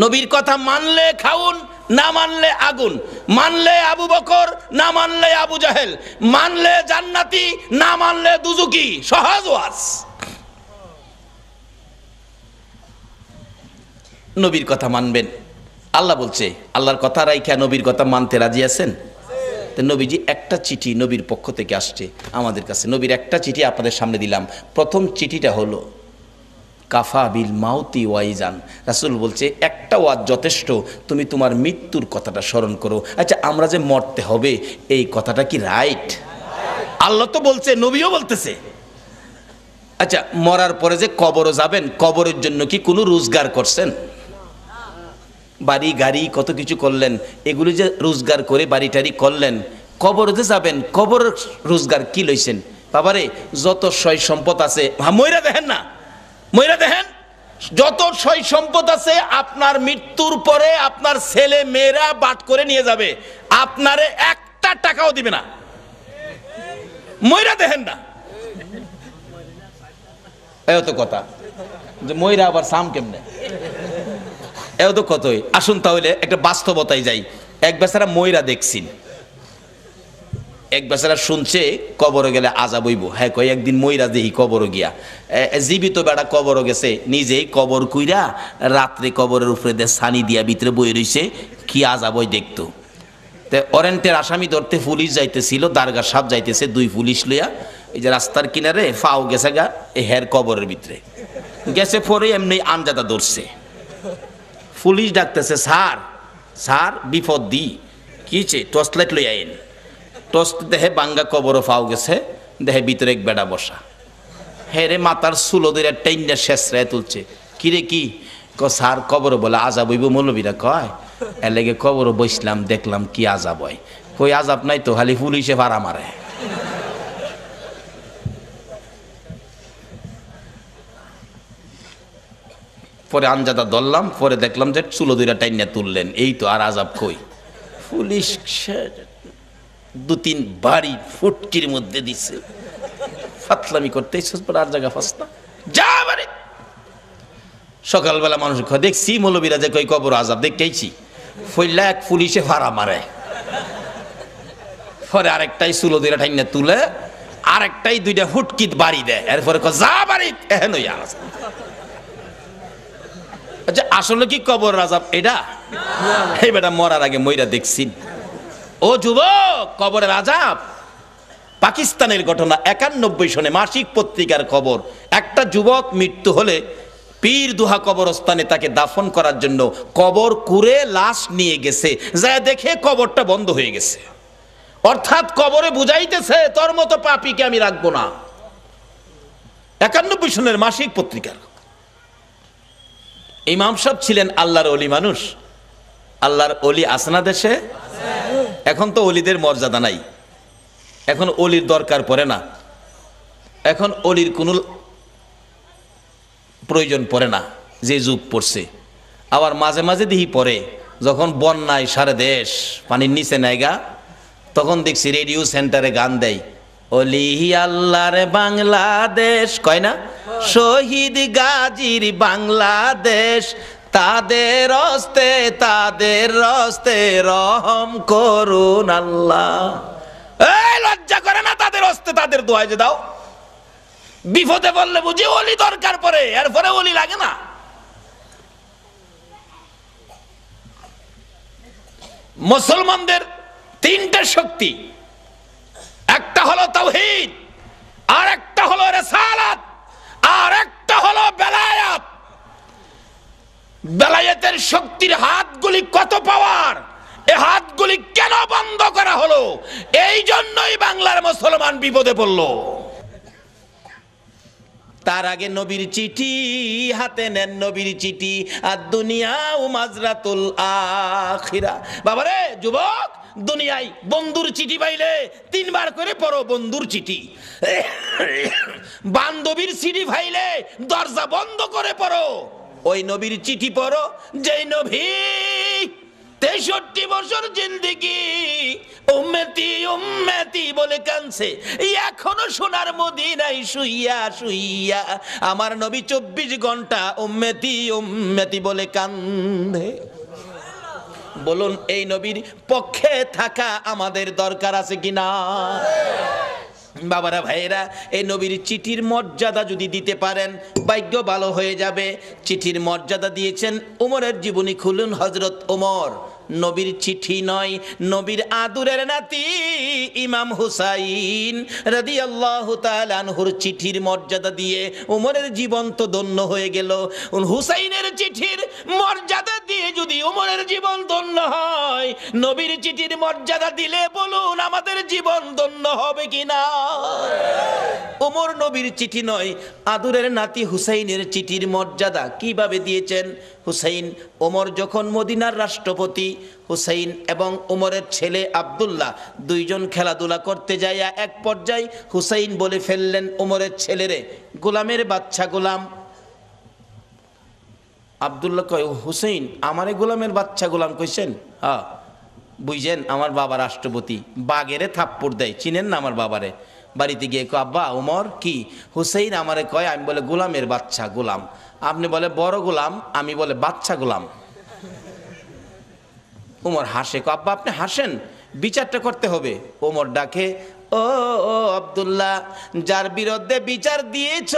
নবীর কথা মানলে খাউন, না মানলে আগুন। মানলে আবু বকর, না মানলে আবু জাহেল। মানলে জান্নাতি, না মানলে দুজুকি। সহজ ওয়াজ। নবীর কথা মানবেন। আল্লাহ বলছে, আল্লাহর কথা রাইখা নবীর কথা মানতে রাজি আছেন? তো নবীজি একটা চিঠি নবীর পক্ষ থেকে আসছে আমাদের কাছে। নবীর একটা চিঠি আপনাদের সামনে দিলাম। প্রথম চিঠিটা হলো কাফা বিল মাউতি ওয়াইজান। রাসূল বলছে একটা ওয়াজ যথেষ্ট, তুমি তোমার মৃত্যুর কথাটা স্মরণ করো। আচ্ছা, আমরা যে মরতে হবে এই কথাটা কি রাইট? আল্লাহ তো বলছে, নবীও বলতেছে। আচ্ছা, মরার পরে যে কবরে যাবেন, কবরের জন্য কি কোনো রোজগার করছেন? বাড়ি গাড়ি কত কিছু করলেন, এগুলি যে রোজগার করে বাড়ি টাড়ি করলেন, কবরে যে যাবেন কবর রোজগার কি লইছেন? বাবারে, যত সয় সম্পদ আছে, মইরা দেখেন না, মইরা দেখেন, যত সয় সম্পদ আছে আপনার মৃত্যুর পরে আপনার ছেলে মেয়েরা বাট করে নিয়ে যাবে, আপনারে একটা টাকাও দিবে না। মইরা দেখেন না, এও তো কথা যে মইরা আবার সাম কেমনে, এও তো কতই। আসুন তাহলে একটা বাস্তবতায় যাই। এক বেচারা মইরা দেখছেন, এক বেচারা শুনছে কবরে গেলে আযাব হইব। হ্যাঁ কয় একদিন মইরা দেহি কবর গিয়া, জীবিত বেড়া কবর গেছে, নিজেই কবর কইরা রাত্রে কবরের উপরে দিয়ে ছানি দিয়া ভিতরে বই রইছে, কি আযাব হয় দেখতো। তে ওয়ারেন্টের আসামি ধরতে পুলিশ যাইতেছিল, দারগা সাহেব যাইতেছে 2 পুলিশ লইয়া, এই যে রাস্তার কিনারে ফাও গেছে গা হের কবরের ভিতরে গেছে, পরে এমনি আমজাদা ধরছে। পুলিশ ডাকতেছে, স্যার স্যার বিপদ দি কিছে, টর্চ লাইট লই আইন। টর্চ দেহে বাঙ্গা কবর ফাও গেছে, দেহে ভিতরে এক বেড়া বসা। হেরে মাথার চুলো ধরে টাইনা শেষ রায় তুলছে। কিরে কি? স্যার কবর বলে আযাব হইব, মৌলবীরা কয়, এর লেগে কবর বসলাম, দেখলাম কি আযাব হয়। কই আযাব নাই তো, খালি পুলিশে ভাড়া মারে। পরে আঞ্জাদা ধরলাম, পরে দেখলাম যে চুলো দুইটা টাইনা তুললেন, এই তো, আর আযাব কই? পুলিশ 2-3 বাড়ি ফুটকির মধ্যে দিছে। ফাতলামি করতে আর জায়গা ফাস্তা যা বাড়ি। সকালবেলা মানুষ দেখছি মৌলবীরা যে কই কবর আযাব দেখতেইছি, ফইলা এক পুলিশে ভাড়া মারে। পরে আরেকটাই চুলো দুইটা টাইনা তুলে, আরেকটাই 2টা ফুটকিত বাড়ি দেয়। এরপরে যা বাড়ি এহেন হইয়া। আচ্ছা, আসলে কি কবর আযাব এটা? এই বেটা মরার আগে মইরা দেখছি। ও যুবক, কবরের আযাব পাকিস্তানের ঘটনা। 91 সনে মাসিক পত্রিকার খবর। একটা যুবক মৃত্যু হলে পীর দুহা কবরস্থানে তাকে দাফন করার জন্য কবর কুরে লাশ নিয়ে গেছে, যা দেখে কবরটা বন্ধ হয়ে গেছে। অর্থাৎ কবরে বুঝাইতেছে তোর মতো পাপীকে আমি রাখবো না। 91 সনের মাসিক পত্রিকার। ইমাম সাহেব ছিলেন আল্লাহর ওলি মানুষ। আল্লাহর ওলি আসনা দেশে? এখন তো ওলিদের মর্যাদা নাই, এখন ওলির দরকার পড়ে না, এখন ওলির কোনো প্রয়োজন পড়ে না। যে যুগ পড়ছে। আবার মাঝে মাঝে দিহি পরে যখন বন্যায় সারা দেশ পানির নিচে নাইগা, তখন দেখছি রেডিও সেন্টারে গান দেয়, ওলি আল্লাহর বাংলাদেশ, কয় না, শহীদ গাজীর বাংলাদেশ, তাদের রস্তে রহম করুন আল্লাহ। এই লজ্জা করে না তাদের হস্তে তাদের দোয়া যে দাও? বিপদে বললে বুঝি ওলি দরকার পড়ে, এরপরে ওলি লাগে না। মুসলমানদের তিনটা শক্তি, একটা হলো তাওহীদ, আর একটা হলো রিসালাত, আর একটা হলো বেলায়াত। বেলায়েতের শক্তির হাতগুলি কত পাওয়ার, এই হাতগুলি কেন বন্ধ করা হলো? এই জন্যই বাংলার মুসলমান বিপদে পড়ল। তার আগে নবীর চিঠি হাতে নেন, নবীর চিঠি, আর দুনিয়া ও মাজরাতুল আখিরা। বাবারে যুবক, দুনিয়ায় বন্ধুর চিঠি পাইলে 3 বার করে পড়ো বন্ধুর চিঠি। বান্ধবীর চিঠি পাইলে দরজা বন্ধ করে পড়ো। ওই নবীর চিঠি পড়ো যেই নবী 63 বছর জিন্দেগি উম্মতি উম্মতি বলে কাঁদছে, এখনো সোনার মদিনায় শুইয়া শুইয়া আমার নবী 24 ঘন্টা উম্মতি উম্মতি বলে কান্দে। বলুন, এই নবীর পক্ষে থাকা আমাদের দরকার আছে কিনা? বাবারা ভাইয়েরা, এই নবীর চিঠির মর্যাদা যদি দিতে পারেন ভাগ্য ভালো হয়ে যাবে। চিঠির মর্যাদা দিয়েছেন উমরের জীবনী খুলুন, হযরত উমর নবীর চিঠি নয়, নবীর আদুরের নাতি ইমাম হুসাইন রাদিয়াল্লাহু তাআলা আনহুর চিঠির মর্যাদা দিয়ে উমরের জীবন তো ধন্য হয়ে গেল। হুসাইনের চিঠির মর্যাদা দিয়ে যদি উমরের জীবন ধন্য হয়, নবীর চিঠির মর্যাদা দিলে বলুন আমাদের জীবন ধন্য হবে কিনা? উমর নবীর চিঠি নয়, আদুরের নাতি হুসাইনের চিঠির মর্যাদা কিভাবে দিয়েছেন? হুসাইন, ওমর যখন মদিনার রাষ্ট্রপতি, হুসাইন এবং ওমরের ছেলে আব্দুল্লাহ দুইজন খেলাধুলা করতে যাইয়া এক পর্যায়ে হুসাইন বলে ফেললেন ওমরের ছেলেরে, গোলামের বাচ্চা গোলাম। আব্দুল্লাহ কয়, হুসাইন আমারে গোলামের বাচ্চা গোলাম কইছেন? হ্যাঁ, বুঝছেন আমার বাবা রাষ্ট্রপতি। বাগেরে থাপ্পড় দেয়, চিনেন না আমার বাবারে। বাড়িতে গিয়ে কয়, আব্বা ওমর কি? হুসাইন আমারে কয়, আমি বলে গোলামের বাচ্চা গোলাম, আপনি বলে বড় গোলাম, আমি বলে বাচ্চা গোলাম। ওমর হাসে, কয় আব্বা আপনি হাসেন, বিচারটা করতে হবে। ওমর ডাকে, ও আব্দুল্লাহ, যার বিরুদ্ধে বিচার দিয়েছ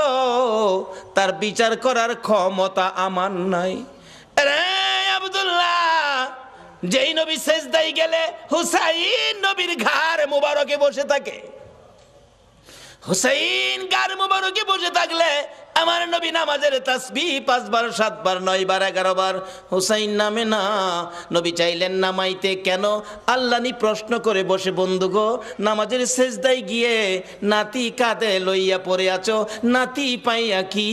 তার বিচার করার ক্ষমতা আমার নাই। রে আব্দুল্লাহ, যেই নবী সেজদায় গেলে হুসাইন নবীর ঘাড় মুবারকে বসে থাকে, হুসাইন ঘাড় মুবারকে বসে থাকলে আমার নবী নামাজের তাসবিহ 5 বার 7 বার 9 বার 11 বার হুসাইন নামে না। নবী চাইলেন নামাইতে, কেন? আল্লাহনি প্রশ্ন করে বসে, বন্ধু গো, নামাজের সেজদায় গিয়ে নাতি কাঁধে লইয়া পড়ে আছো, নাতি পাইয়া কি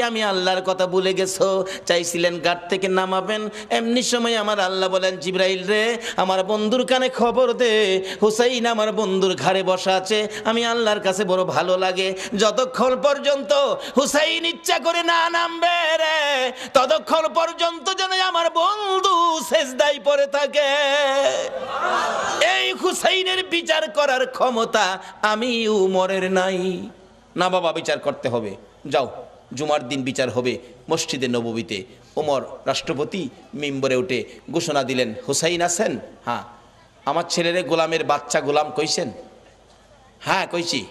আমি আল্লাহর কথা ভুলে গেছো? চাইছিলেন ঘাট থেকে নামাবেন, এমনি সময় আমার আল্লাহ বলেন, জিবরাইল রে, আমার বন্ধুর কানে খবর দে, হুসাইন আমার বন্ধুর ঘাড়ে বসা আছে, আমি আল্লাহর কাছে বড় ভালো লাগে, যতক্ষণ পর্যন্ত হুসাইন ইচ্ছা করে না নামবে রে, ততক্ষণ পর্যন্ত যেন আমার বন্ধু সেজদায় পড়ে থাকে। এই হুসাইনের বিচার করার ক্ষমতা আমি উমরের নাই। না বাবা, বিচার করতে হবে, যাও জুমার দিন বিচার হবে মসজিদে নববীতে। ওমর রাষ্ট্রপতি মিম্বরে উঠে ঘোষণা দিলেন, হুসাইন আছেন? হ্যাঁ। আমার ছেলেরে গোলামের বাচ্চা গোলাম কইছেন? হ্যাঁ কইছি।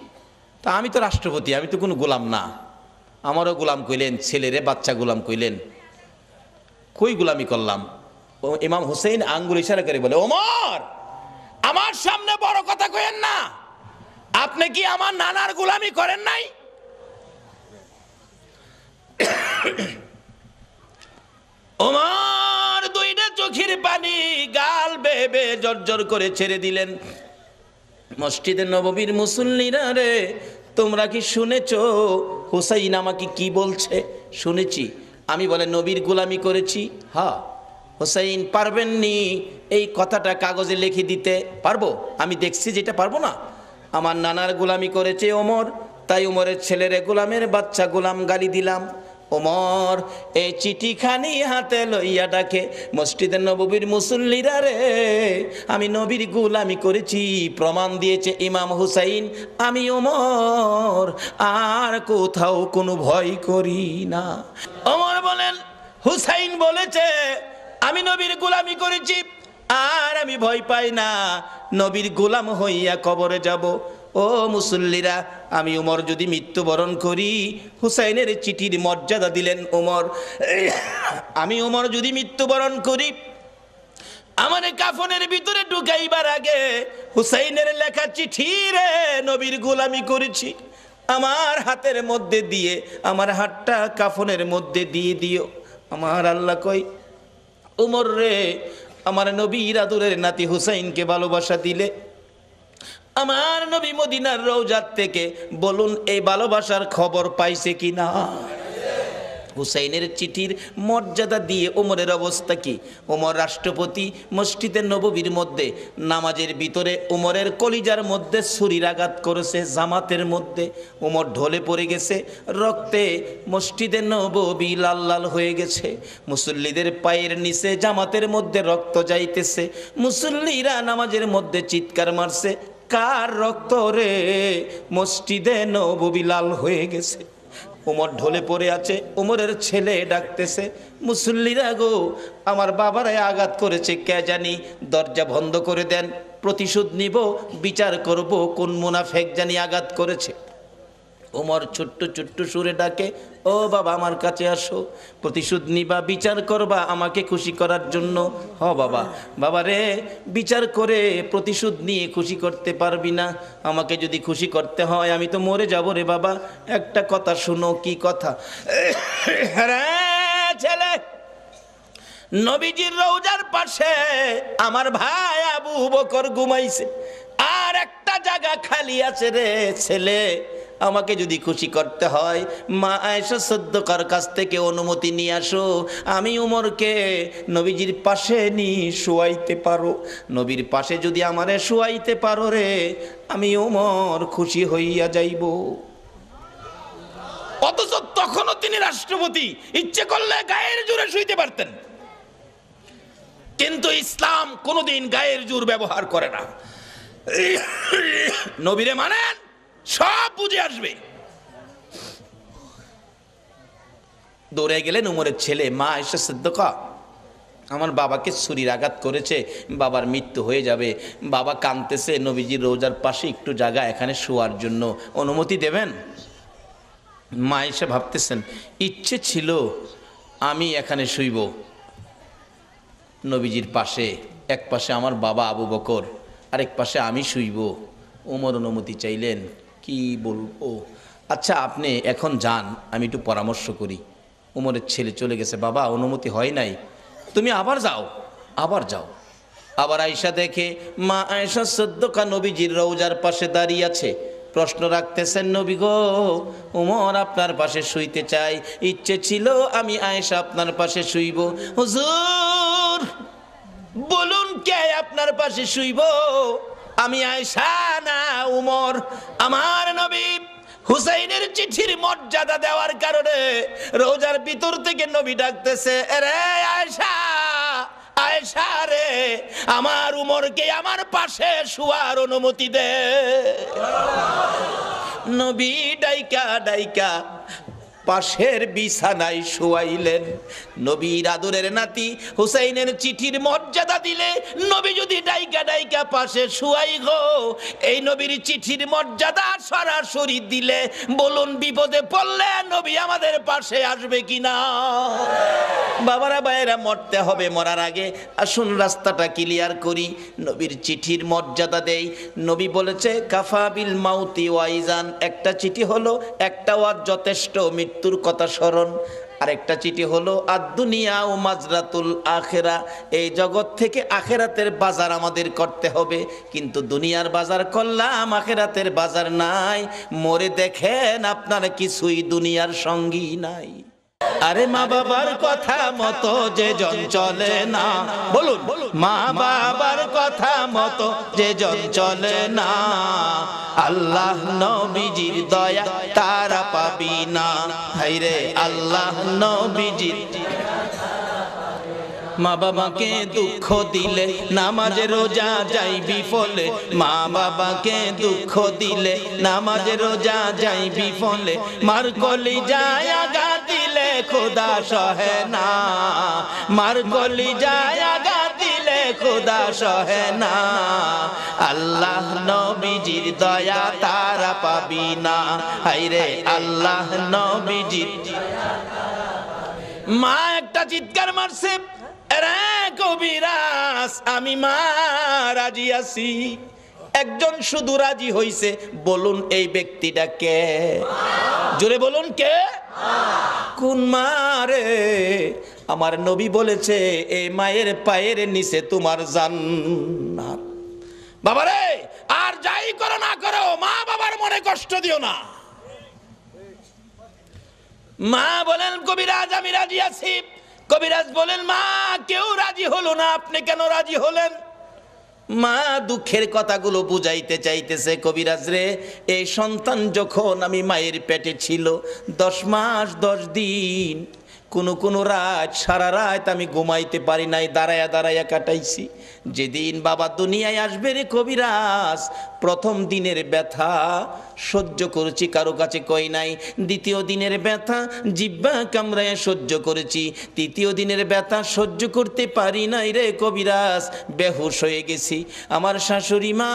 তা আমি তো রাষ্ট্রপতি, আমি তো কোনো গোলাম না, আমারও গোলাম কইলেন, ছেলেরে বাচ্চা গোলাম কইলেন, কই গোলামি করলাম? ও ইমাম হুসাইন আঙ্গুল ইশারা করে বলে, ওমর আমার সামনে বড় কথা কইেন না, আপনি কি আমার নানার গোলামি করেন নাই? ওমর দুইটা চোখের পানি গাল বেয়ে বেয়ে জর্জর করে ছেড়ে দিলেন। মসজিদে নববীর মুসল্লিরা রে, তোমরা কি শুনেছো হুসাইন আমাকে কি বলছে? শুনেছি। আমি বলে নবীর গোলামি করেছি। হ্যাঁ। হুসাইন পারবেননি এই কথাটা কাগজে লিখে দিতে? পারবো, আমি দেখছি যেটা পারবো না। আমার নানার গোলামি করেছে ওমর, তাই ওমরের ছেলেরে গোলামের বাচ্চা গোলাম গালি দিলাম। ওমর এই চিঠিখানি হাতে লইয়া ডাকে, মসজিদে নববীর মুসল্লিরা রে, আমি নবীর গোলামি করেছি, প্রমাণ দিয়েছে ইমাম হুসাইন, আমি ওমর আর কোথাও কোনো ভয় করি না। ওমর বলেন, হুসাইন বলেছে আমি নবীর গোলামি করেছি আর আমি ভয় পাই না, নবীর গোলাম হইয়া কবরে যাব। ও মুসল্লিরা, আমি ওমর যদি মৃত্যুবরণ করি, হুসাইনের চিঠির মর্যাদা দিলেন ওমর, আমি ওমর যদি মৃত্যুবরণ করি, আমার কাফনের ভিতরে ঢুকাইবার আগে হুসাইনের লেখা চিঠি রে, নবীর গোলামি করেছি, আমার হাতের মধ্যে দিয়ে, আমার হাতটা কাফনের মধ্যে দিয়ে দিও। আমার আল্লাহ কই, ওমর রে, আমার নবীর আদরের নাতি হুসাইনকে ভালোবাসা দিলে, আমার নবী মদিনার রওজাত থেকে বলুন এই ভালোবাসার খবর পাইছে কিনা? হুসাইনের চিঠির মর্যাদা দিয়ে ওমরের অবস্থা কি? ওমর রাষ্ট্রপতি, মসজিদের নববীর মধ্যে নামাজের ভিতরে ওমরের কলিজার মধ্যে ছুরির আঘাত করেছে, জামাতের মধ্যে ওমর ঢলে পড়ে গেছে, রক্তে মসজিদের নববী লাল লাল হয়ে গেছে, মুসল্লিদের পায়ের নিচে জামাতের মধ্যে রক্ত যাইতেছে, মুসল্লিরা নামাজের মধ্যে চিৎকার মারছে, কার রক্ত রে? মসজিদে নববী লাল হয়ে গেছে। ওমর ঢলে পড়ে আছে, ওমরের ছেলে ডাকতেছে, মুসল্লিরা গো, আমার বাবারে আঘাত করেছে, কে জানি, দরজা বন্ধ করে দেন, প্রতিশোধ নিব, বিচার করব কোন মুনাফেক জানি আঘাত করেছে। ওমর ছোট্ট ছোট্ট সুরে ডাকে, ও বাবা আমার কাছে আসো, প্রতিশোধ নিবা, বিচার করবা আমাকে খুশি করার জন্য। হ বাবা, বাবা রে, বিচার করে প্রতিশোধ নিয়ে খুশি করতে পারবি না, আমাকে যদি খুশি করতে হয় আমি তো মরে যাব রে বাবা, একটা কথা শুনো। কি কথা? ছেলে, নবীজির রওজার পাশে আমার ভাই আবু বকর ঘুমাইছে, আর একটা জায়গা খালি আছে রে ছেলে, আমাকে যদি খুশি করতে হয় মা আয়েশা সিদ্দিকার কাছ থেকে অনুমতি নিয়ে আসো, আমি উমরকে নবীজির পাশে নিয়ে শোয়াইতে পারো, নবীর পাশে যদি আমারে শোয়াইতে পারো রে, আমি উমর খুশি হইয়া যাইব। অথচ তখনও তিনি রাষ্ট্রপতি, ইচ্ছে করলে গায়ের জোরে শুইতে পারতেন, কিন্তু ইসলাম কোনোদিন গায়ের জোর ব্যবহার করে না। নবীরে মানেন, সব বুঝে আসবে। দৌড়ে গেলেন উমরের ছেলে, মা আয়েশা সিদ্দিকা, আমার বাবাকে ছুরির আঘাত করেছে, বাবার মৃত্যু হয়ে যাবে, বাবা কাঁদতেছে, নবীজির রোজার পাশে একটু জায়গা এখানে শোয়ার জন্য অনুমতি দেবেন? মা আয়েশা ভাবতেছেন, ইচ্ছে ছিল আমি এখানে শুইব নবীজির পাশে, এক পাশে আমার বাবা আবু বকর, আরেক পাশে আমি শুইব। ওমর অনুমতি চাইলেন, কি বলবো, আচ্ছা আপনি এখন যান, আমি একটু পরামর্শ করি। ওমরের ছেলে চলে গেছে, বাবা অনুমতি হয় নাই, তুমি আবার যাও, আবার যাও। আবার আয়েশা দেখে মা আয়েশা সিদ্দিকা নবীজির রওজার পাশে দাঁড়িয়ে আছে, প্রশ্ন রাখতেছেন, নবী গো, ওমর আপনার পাশে শুইতে চাই, ইচ্ছে ছিল আমি আয়েশা আপনার পাশে শুইব। হুজুর বলুন কে আপনার পাশে শুইব? আমি আয়েশা না উমর? আমার নবী হুসাইনের চিঠির মর্যাদা দেওয়ার কারণে রোজার ভিতর থেকে নবী ডাকতেছে, রে আয়েশা, আয়েশা রে, আমার উমরকে আমার পাশে শুয়ার অনুমতি দে। নবী ডাইকা ডাইকা পাশের বিছানায় শুয়াইলেন। নবীর আদরের নাতি হুসাইনের চিঠির মর্যাদা দিলে নবী যদি ডাইকা ডাইকা পাশে শুয়াই গো, এই নবীর চিঠির মর্যাদা সরাসরি দিলে বলুন বিপদে পড়লে নবী আমাদের পাশে আসবে কিনা? বাবারা ভাইয়েরা, মরতে হবে, মরার আগে আসুন রাস্তাটা ক্লিয়ার করি, নবীর চিঠির মর্যাদা দেই। নবী বলেছে কাফা বিল মাউতি ওয়াইজান, একটা চিঠি হলো একটা ওয়াজ যথেষ্ট, মৃত্যুর কথা স্মরণ। আরেকটা চিঠি হলো আদ-দুনিয়া ও মাজরাতুল আখিরা, এই জগৎ থেকে আখিরাতের বাজার আমাদের করতে হবে, কিন্তু দুনিয়ার বাজার করলাম, আখিরাতের বাজার নাই, মরে দেখেন আপনার কিছুই দুনিয়ার সঙ্গী নাই। আরে মা বাবার কথা মতো যে জন চলে না, বলুন মা বাবার কথা মতো যে জন চলে না, আল্লাহ নবীজির দয়া তারা পাবি না। হায়রে আল্লাহ নবীজির। মা বাবাকে দুঃখ দিলে নামাজে রোজা যাই বিফলে, মা বাবাকে দুঃখ দিলে নামাজে রোজা যাই বিফলে, মার কলিজায় আঘাত দিলে খোদা সহে না, মার কলিজায় আঘাত দিলে খোদা সহে না, আল্লাহ নবীজির দয়া তারা পাবি না। হায়রে আল্লাহ নবীজির। মা একটা চিৎকার মারছে, রে কবিরাজ আমি মা রাজি আছি। একজন শুধু রাজি হইছে, বলুন এই ব্যক্তিটা কে? জোরে বলুন কে? কোন মা রে? আমার নবী বলেছে এই মায়ের পায়ের নিচে তোমার জান্নাত। বাবারে আর যাই করো না করো মা বাবার মনে কষ্ট দিও না। মা বলেন কবিরাজ আমি রাজি আছি। কবিরাজ বলেন মা কেউ রাজি হলো না, আপনি কেন রাজি হলেন? মা দুঃখের কথাগুলো বুঝাইতে চাইতেছে, কবিরাজ রে এই সন্তান যখন আমি মায়ের পেটে ছিল 10 মাস 10 দিন, কোন রাত সারা রাত আমি ঘুমাইতে পারি নাই, দাঁড়ায়া দাঁড়ায়া কাটাইছি। যেদিন বাবা দুনিয়ায় আসবে রে কবিরাজ, প্রথম দিনের ব্যথা সহ্য করেছি, কারো কাছে কই নাই। দ্বিতীয় দিনের ব্যথা জিহ্বা কামড়ায় সহ্য করেছি। তৃতীয় দিনের ব্যথা সহ্য করতে পারি নাই রে কবিরাজ, বেহুশ হয়ে গেছি। আমার শাশুড়ি মা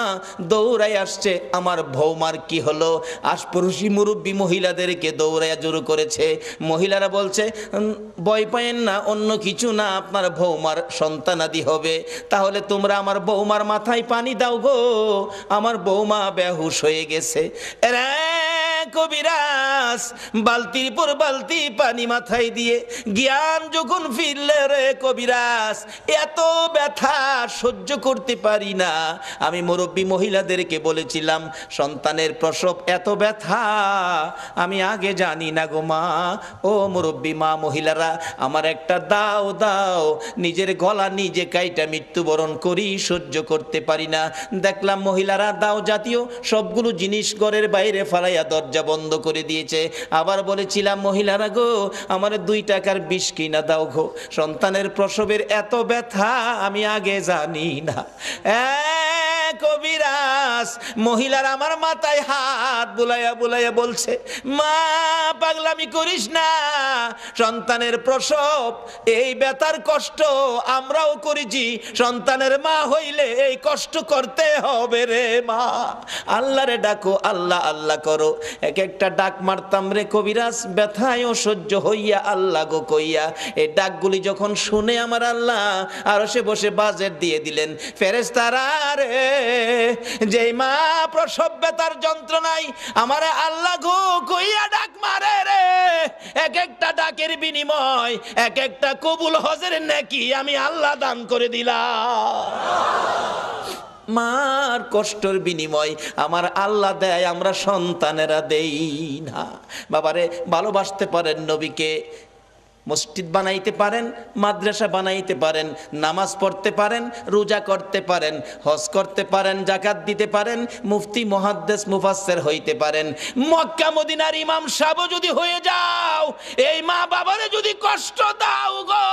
দৌড়ায় আসছে, আমার বৌমার কি হলো? আশপড়শি মুরব্বী মহিলাদেরকে দৌড়াইয়া জোর করেছে। মহিলারা বলছে ভয় পায়েন না, অন্য কিছু না, আপনার বৌমার সন্তানাদি হবে। তাহলে তোমরা আমার বৌমার মাথায় পানি দাও গো, আমার বৌমা বেহুশ হয়ে গেছে। রে কবিরাজ বালতির পর বালতি পানি মাথায় দিয়ে জ্ঞান যখন ফিরলে রে কবিরাজ, এত ব্যথা সহ্য করতে পারি না। আমি মুরব্বী মহিলাদেরকে বলেছিলাম সন্তানের প্রসব এত ব্যথা আমি আগে জানি না গো মা। ও মুরব্বী মা মহিলারা আমার একটা দাও দাও, নিজের গলা নিজে কাইটা মৃত্যুবরণ করি, সহ্য করতে পারি না। দেখলাম মহিলারা দাও জাতীয় সবগুলো জিনিস ঘরের বাইরে ফালাইয়া দরজা বন্ধ করে দিয়েছে। আবার বলেছিলাম মহিলারা গো আমার 2 টাকার বিষ কিনা দাও গো, সন্তানের প্রসবের এত ব্যথা আমি আগে জানি না। কবিরাজ মহিলার আমার মাথায় হাত বুলাইয়া বুলাইয়া বলছে মা পাগলামি করিস না, সন্তানের প্রসব এই ব্যথার কষ্ট আমরাও করেছি, সন্তানের মা হইলে এই কষ্ট করতে হবে রে মা। আল্লাহরে ডাকো, আল্লাহ আল্লাহ করো। এক একটা ডাক মারতাম রে কবিরাজ, ব্যথায় সহ্য হইয়া আল্লাহ গো কইয়া। এই ডাকগুলি যখন শুনে আমার আল্লাহ আরশে বসে বাজেট দিয়ে দিলেন। ফেরেশতারা রে যেই মা প্রসব ব্যথার যন্ত্রণায় আমারে আল্লাহ গো কইয়া ডাক মারে রে, এক একটা ডাকের বিনিময় এক একটা কবুল হজের নেকি আমি আল্লাহ দান করে দিলাম। মার কষ্টের বিনিময় আমার আল্লাহ দেয়, আমরা সন্তানেরা দেই না। বাবারে ভালোবাসতে পারেন নবীকে, মসজিদ বানাইতে পারেন, মাদ্রাসা বানাইতে পারেন, নামাজ পড়তে পারেন, রোজা করতে পারেন, হজ করতে পারেন, যাকাত দিতে পারেন, মুফতি মুহাদ্দিস মুফাসসির হইতে পারেন, মক্কা মদিনার ইমাম সাহেব যদি হয়ে যাও, এই মা বাবারে যদি কষ্ট দাও গো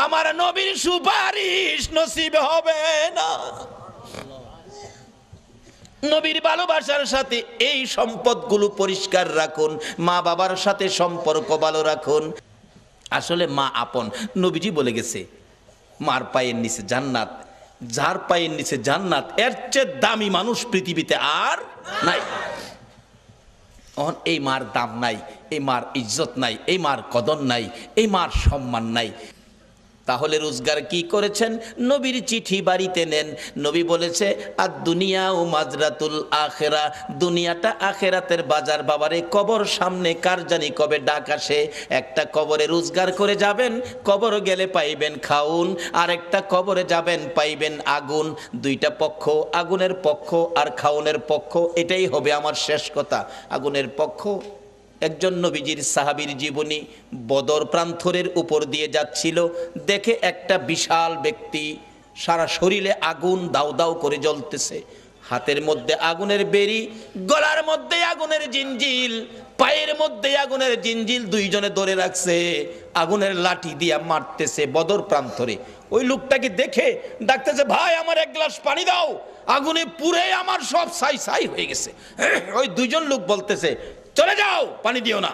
আমার নবীর সুপারিশ নসিব হবে না। নবীর ভালোবাসার সাথে এই সম্পদগুলো পরিষ্কার রাখুন, মা বাবার সাথে সম্পর্ক ভালো রাখুন। আসলে মা আপন, নবীজি বলে গেছে মার পায়ের নিচে জান্নাত, যার পায়ের নিচে জান্নাত এর চেয়ে দামি মানুষ পৃথিবীতে আর নাই। এই মার দাম নাই, এই মার ইজ্জত নাই, এই মার কদর নাই, এই মার সম্মান নাই। তাহলে রোজগার কি করেছেন? নবীর চিঠি বাড়িতে নেন। নবী বলেছে আর দুনিয়া ও মাজরাতুল আখেরা, দুনিয়াটা আখেরাতের বাজার। বাবারে কবর সামনে, কার জানি কবে ডাক আসে। একটা কবরে রোজগার করে যাবেন, কবর গেলে পাইবেন খাউন, আর একটা কবরে যাবেন পাইবেন আগুন। 2টা পক্ষ, আগুনের পক্ষ আর খাউনের পক্ষ, এটাই হবে আমার শেষ কথা। আগুনের পক্ষ একজন নবীজির সাহাবীর জীবনী বদর প্রান্তরের উপর দিয়ে যাচ্ছিল, দেখে একটা বিশাল ব্যক্তি, সারা শরীরে আগুন দাউ দাউ করে জ্বলতেছে, হাতের মধ্যে আগুনের বেরি, গলার মধ্যে আগুনের জিঞ্জিল, পায়ের মধ্যে আগুনের জিঞ্জিল, দুইজনে ধরে রাখছে, আগুনের লাঠি দিয়া মারতেছে বদর প্রান্তরে। ওই লোকটাকে দেখে ডাকতেছে, ভাই আমার এক গ্লাস পানি দাও, আগুনে পুড়ে আমার সব ছাই ছাই হয়ে গেছে। ওই দুইজন লোক বলতেছে, চলে যাও, পানি দিও না।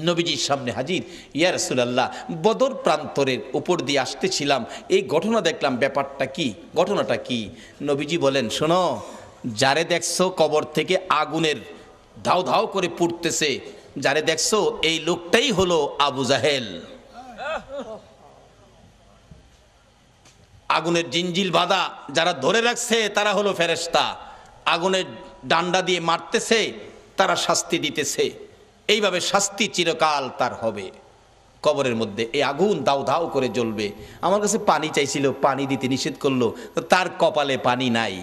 নবীজির সামনে হাজির, ইয়া রাসূলুল্লাহ, বদর প্রান্তরের উপর দিয়ে আসতেছিলাম, এই ঘটনা দেখলাম, ব্যাপারটা কি, ঘটনাটা কি? নবীজি বলেন, শোনো, যারে দেখছো কবর থেকে আগুনের ধাও ধাও করে পুড়তেছে, যারে দেখছো এই লোকটাই হলো আবু জাহেল। আগুনের জিঞ্জিল বাঁধা যারা ধরে রাখছে তারা হলো ফেরেশতা, আগুনের ডান্ডা দিয়ে মারতেছে, তারা শাস্তি দিতেছে। এইভাবে শাস্তি চিরকাল তার হবে কবরের মধ্যে। এই আগুন দাউ দাউ করে জ্বলবে। আমার কাছে পানি চাইছিল, পানি দিতে নিষেধ করলো, তার কপালে পানি নাই,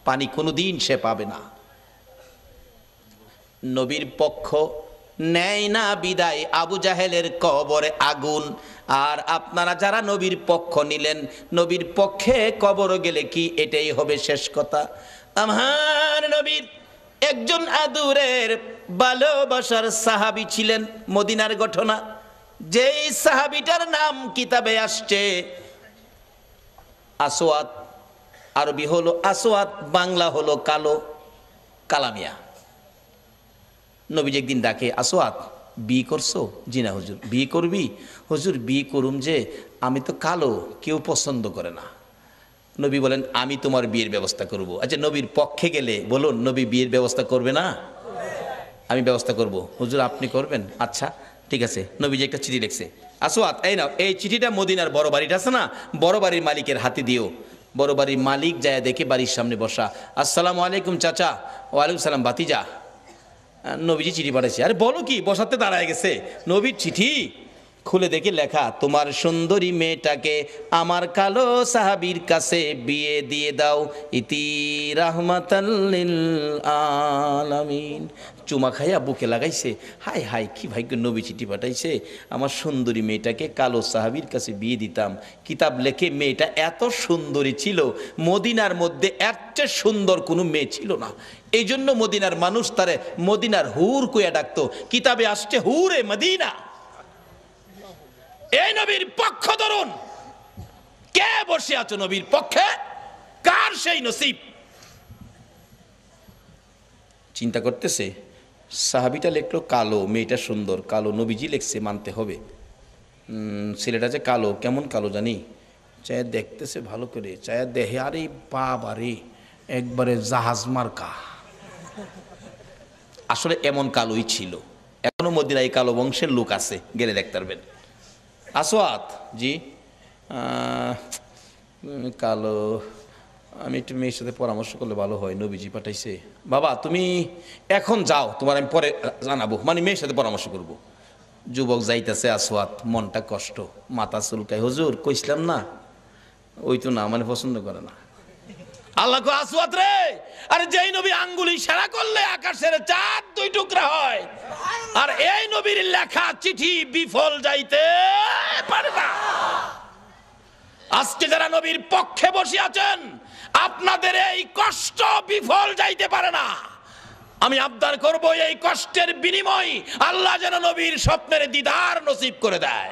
পানি কোনোদিন সে পাবে না। নবীর পক্ষ নেয় না বিদায়, আবু জাহেলের কবরে আগুন। আর আপনারা যারা নবীর পক্ষ নিলেন, নবীর পক্ষে কবর গেলে কি এটাই হবে শেষ কথা? আমার নবীর একজন আদুরের ভালোবাসার সাহাবী ছিলেন, মদিনার ঘটনা। যেই সাহাবীটার নাম কিতাবে আসছে আসওয়াদ, আরবি হলো আসওয়াদ, বাংলা হলো কালো, কালামিয়া। নবীজি একদিন ডাকে, আসওয়াদ বিয়ে করছো? জি না হুজুর। বিয়ে করবি? হুজুর বিয়ে করুম, যে আমি তো কালো, কেউ পছন্দ করে না। নবী বলেন, আমি তোমার বিয়ের ব্যবস্থা করব। আচ্ছা, নবীর পক্ষে গেলে বলুন, নবী বিয়ের ব্যবস্থা করবে না? আমি ব্যবস্থা করব। হুজুর আপনি করবেন? আচ্ছা ঠিক আছে। নবীজি একটা চিঠি লিখছে, আসওয়াদ এই নাও, এই চিঠিটা মদিনার বড় বাড়িটা আছে না, বড় বাড়ির মালিকের হাতে দিও। বড় বাড়ির মালিক যায় দেখে বাড়ির সামনে বসা, আসসালামু আলাইকুম চাচা। ওয়ালাইকুম সালাম ভাতিজা। নবীজি চিঠি পাঠাইছে। আরে বলো কি, বসাতে দাঁড়ায় গেছে। নবীর চিঠি খুলে দেখে লেখা, তোমার সুন্দরী মেয়েটাকে আমার কালো সাহাবীর কাছে বিয়ে দিয়ে দাও, ইতি রাহমাতাল লিল আলামিন। চুমা খাইয়া বুকে লাগাইছে, হাই হাই কি ভাগ্য, নবী চিঠি পাঠাইছে, আমার সুন্দরী মেয়েটাকে কালো সাহাবীর কাছে বিয়ে দিতাম। কিতাব লেখে মেয়েটা এত সুন্দরী ছিল, মদিনার মধ্যে এর চেয়ে সুন্দর কোনো মেয়ে ছিল না। এই জন্য মদিনার মানুষ তারে মদিনার হুর কইয়া ডাকতো। কিতাবে আসছে হুরে মদিনা। এই নবীর পক্ষ ধরুন, কে বসে আছো নবীর পক্ষে, কার সেই নসিব? চিন্তা করতেছে, সাহাবীটা লিখলো কালো, মেয়েটা সুন্দর, কালো। নবীজি লিখছে, মানতে হবে। ছেলেটা যে কালো, কেমন কালো জানি, চায়া দেখতেছে ভালো করে, চায়া দেহে, আরে বাবা রে, একবারে জাহাজ মার্কা। আসলে এমন কালোই ছিল। এখনো মদিনায় কালো বংশের লোক আছে, গেলে দেখতে পারবেন। আসওয়াদ জি, কালো, আমি একটু মেয়ের সাথে পরামর্শ করলে ভালো হয়, নবীজি পাঠাইছে। বাবা তুমি এখন যাও, তোমার আমি পরে জানাবো, মানে মেয়ের সাথে পরামর্শ করব। যুবক যাইতেছে, আসওয়াদ মনটা কষ্ট, মাথা চুলকায়, হুজুর কইছিলাম না, ওই তো না, মানে পছন্দ করে না। আল্লাহ কো, আসওয়াদ রে, আরে যেই নবী আঙ্গুলি ইশারা করলে আকাশের চাঁদ দুই টুকরা হয়, আর এই নবীর লেখা চিঠি বিফল যাইতে পারে না। আজকে যারা নবীর পক্ষে বসে আছেন, আপনাদের এই কষ্ট বিফল যাইতে পারে না। আমি আবদার করব, এই কষ্টের বিনিময় আল্লাহ যেন নবীর স্বপ্নের দিদার নসিব করে দেয়।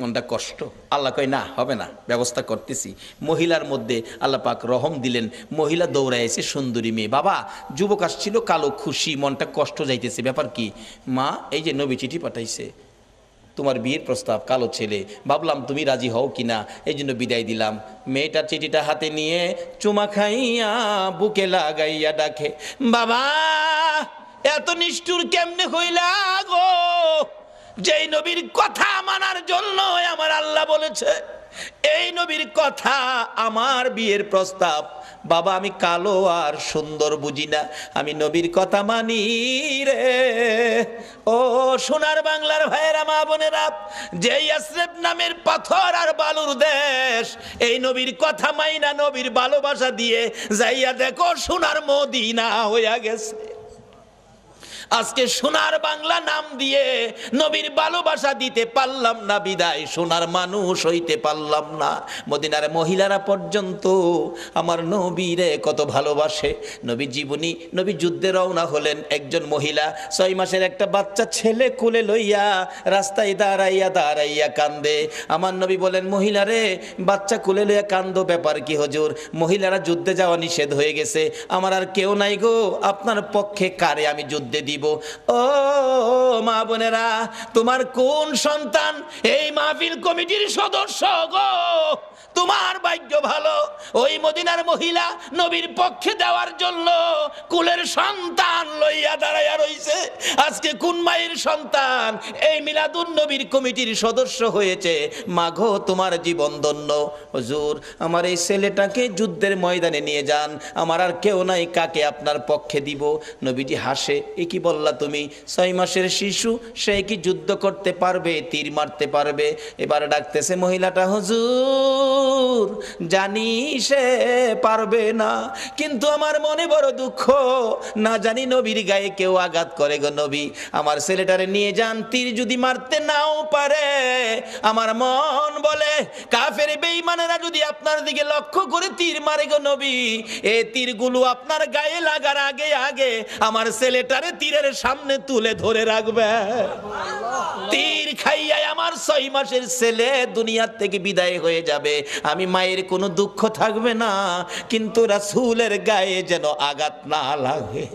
মনটা কষ্ট। আল্লাহ কয় না, হবে না, ব্যবস্থা করতেছি। মহিলার মধ্যে আল্লাহ পাক রহম দিলেন, মহিলা দৌড়ায় এসে সুন্দরী মেয়ে। বাবা যুবক আসছিল কালো, খুশি, মনটা কষ্ট যাইতেছে, ব্যাপার কি? মা এই যে নবী চিঠি পাঠাইছে, তোমার বিয়ের প্রস্তাব, কালো ছেলে, ভাবলাম তুমি রাজি হও কিনা, এই জন্য বিদায় দিলাম। মেয়েটার চিঠিটা হাতে নিয়ে চুমা খাইয়া বুকে লাগাইয়া ডাকে, বাবা এত নিষ্ঠুর কেমনে হইলা গো, যেই নবীর কথা মানার জন্য আমার আল্লাহ বলেছে এই নবীর কথা, আমার বিয়ের প্রস্তাব। বাবা আমি কালো আর সুন্দর বুঝি না, আমি নবীর কথা মানি রে। ও সোনার বাংলার ভাইয়েরা, মা বোনেরা, যে ইয়াসরিব নামের পাথর আর বালুর দেশ, এই নবীর কথা মাইনা নবীর ভালোবাসা দিয়ে যাইয়া দেখো সোনার মদিনা হইয়া গেছে। আজকে সোনার বাংলা নাম দিয়ে নবীর ভালোবাসা দিতে পারলাম না বিদায় সোনার মানুষ হইতে পারলাম না। মদিনার মহিলারা পর্যন্ত আমার নবীরে কত ভালোবাসে। নবী জীবনী, নবী যুদ্ধে রওনা হলেন, একজন মহিলা 6 মাসের একটা বাচ্চা ছেলে কোলে লইয়া রাস্তায় দাঁড়াইয়া দাঁড়াইয়া কান্দে। আমার নবী বলেন, মহিলারে বাচ্চা কোলে লইয়া কান্দো, ব্যাপার কি হুজুর? মহিলারা যুদ্ধে যাওয়া নিষেধ হয়ে গেছে, আমার আর কেউ নাই গো, আপনার পক্ষে কারে আমি যুদ্ধে দিব? ও মা বোনেরা, তোমার কোন সন্তান এই মাহফিল কমিটির সদস্য গো? তোমার ভাগ্য ভালো, ওই মদিনার মহিলা নবীর পক্ষে দেওয়ার জন্য কুলের সন্তান লইয়া দাঁড়াইয়া রইছে। আজকে কোন মায়ের সন্তান এই মিলাদুন নবীর কমিটির সদস্য হয়েছে? মাগো তোমার জীবন ধন্য। হুজুর আমার এই ছেলেটাকে যুদ্ধের ময়দানে নিয়ে যান, আমার আর কেউ নাই, কাকে আপনার পক্ষে দিব? নবীজি হাসে, এ কি বললা তুমি? 6 মাসের শিশু, সে কি যুদ্ধ করতে পারবে, তীর মারতে পারবে? এবার ডাকতেছে মহিলাটা, হুজুর জানি সে পারবে না, কিন্তু আমার মনে বড় দুঃখ, না জানি নবীর গায়ে কেউ আঘাত করে গো নবী, আমার ছেলেটারে নিয়ে যান, তীর যদি মারতে নাও পারে, আমার মন বলে কাফের বেঈমানেরা যদি আপনার দিকে লক্ষ্য করে তীর মারে গো নবী, এই তীরগুলো আপনার গায়ে লাগার আগে আগে আমার ছেলেটারে তীরের সামনে তুলে ধরে রাখবে। তীর খাইয়া আমার 6 মাসের ছেলে দুনিয়ার থেকে বিদায় হয়ে যাবে, আমি মায়ের কোনো দুঃখ থাকবে না, কিন্তু রাসূলের গায়ে যেন আঘাত না লাগে।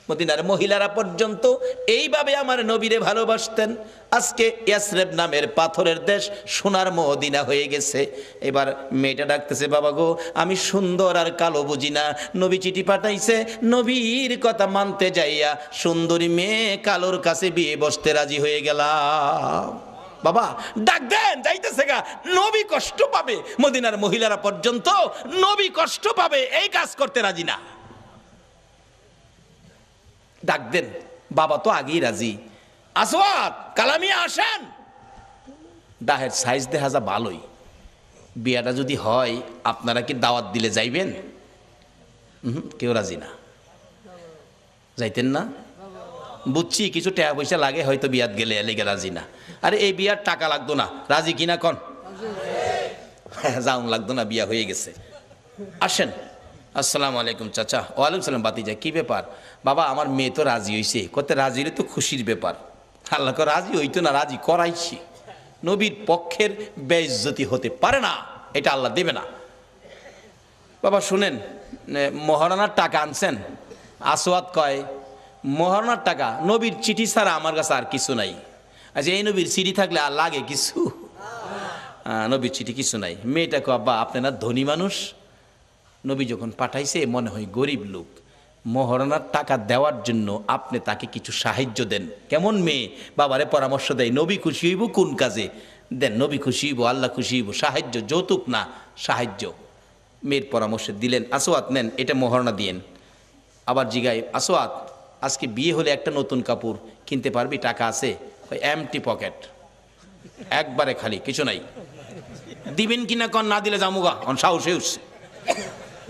মদিনার মহিলারা পর্যন্ত এইভাবে আমার নবীরে ভালোবাসতেন। আজকে ইয়াসরিব নামের পাথরের দেশ সোনার মদিনা হয়ে গেছে। এবার মেয়েটা ডাকতেছে, বাবা গো আমি সুন্দর আর কালো বুঝি না, নবী চিঠি পাঠাইছে, নবীর কথা মানতে যাইয়া সুন্দরী মেয়ে কালোর কাছে বিয়ে বসতে রাজি হয়ে গেলাম। বাবা ডাক দেন, যাইতেছে গা, নবী কষ্ট পাবে। মদিনার মহিলারা পর্যন্ত নবী কষ্ট পাবে এই কাজ করতে রাজি না। ডাক দেন, বাবা তো আগেই রাজি। আসওয়াদ কালামি আসেন। ডাহের সাইজ দেখা যা ভালোই, বিয়াটা যদি হয় আপনারা কি দাওয়াত দিলে যাইবেন? কেউ রাজি না, যাইতেন না? বুঝছি কিছু টাকা পয়সা লাগে হয়তো, বিয়াত গেলে এলেগে রাজি না। আরে এই বিয়ার টাকা লাগতো না, রাজি কিনা কন? যাউন লাগতো না, বিয়া হয়ে গেছে। আসেন। আসসালামু আলাইকুম চাচা। ওয়ালাইকুম সালাম বাতিজা, কি ব্যাপার? বাবা আমার মেয়ে তো রাজি হইছে। করতে রাজি হলে তো খুশির ব্যাপার, আল্লাহকে রাজি হইতো না, রাজি করাইছি। নবীর পক্ষের বেইজ্জতি হতে পারে না, এটা আল্লাহ দেবে না। বাবা শুনেন, মহারণার টাকা আনছেন? আসওয়াদ কয়, মহারণার টাকা? নবীর চিঠি ছাড়া আমার কাছে আর কিছু নাই। আচ্ছা এই নবীর চিঠি থাকলে আর লাগে কিছু? নবীর চিঠি কিছু নাই। মেয়েটা কো, আব্বা আপনারা ধনী মানুষ, নবী যখন পাঠাইছে মনে হয় গরিব লোক, মহারণার টাকা দেওয়ার জন্য আপনি তাকে কিছু সাহায্য দেন। কেমন মেয়ে, বাবারে পরামর্শ দেয়, নবী খুশি হইব কোন কাজে দেন, নবী খুশি হইব, আল্লাহ খুশি হইব, সাহায্য, যৌতুক না সাহায্য। মেয়ের পরামর্শ দিলেন, আসওয়াদ নেন এটা মহারণা দিয়েন। আবার জিগায়, আসওয়াদ আজকে বিয়ে হলে একটা নতুন কাপড় কিনতে পারবি, টাকা আছে? ওই এমটি পকেট, একবারে খালি, কিছু নাই। দিবেন কিনা কন? না দিলে জামুগা, অন সাহসে উঠছে।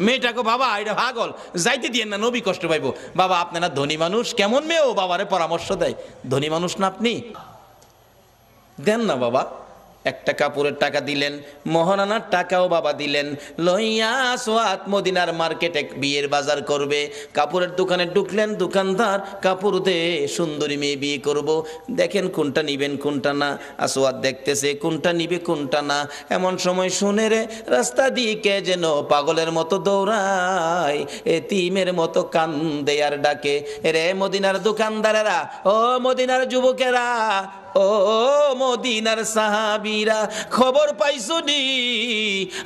মেয়েটাকে, বাবা এটা পাগল, যাইতে দিয়েন না, নবী কষ্ট পাইব। বাবা আপনারা ধনী মানুষ, কেমন মেয়েও বাবারে পরামর্শ দেয়, ধনী মানুষ না আপনি, দেন না বাবা। একটা কাপড়ের টাকা দিলেন, মহারানার টাকাও বাবা দিলেন। লইয়া আসওয়াদ মদিনার মার্কেটে বিয়ের বাজার করবে। কাপড়ের দোকানে ঢুকলেন, দোকানদার কাপড় দে, সুন্দরী মেয়ে বিয়ে করব, দেখেন কোনটা নিবেন কোনটা না। আসওয়াদ দেখতেছে কোনটা নিবে কোনটা না। এমন সময় শুনে রে রাস্তা দিয়ে কে যেন পাগলের মতো দৌড়ায়, এতিমের মতো কান্দে আর ডাকে, রে মদিনার দোকানদারেরা, ও মদিনার যুবকেরা, ও মদিনার সাহাবীরা, খবর পাইছুনি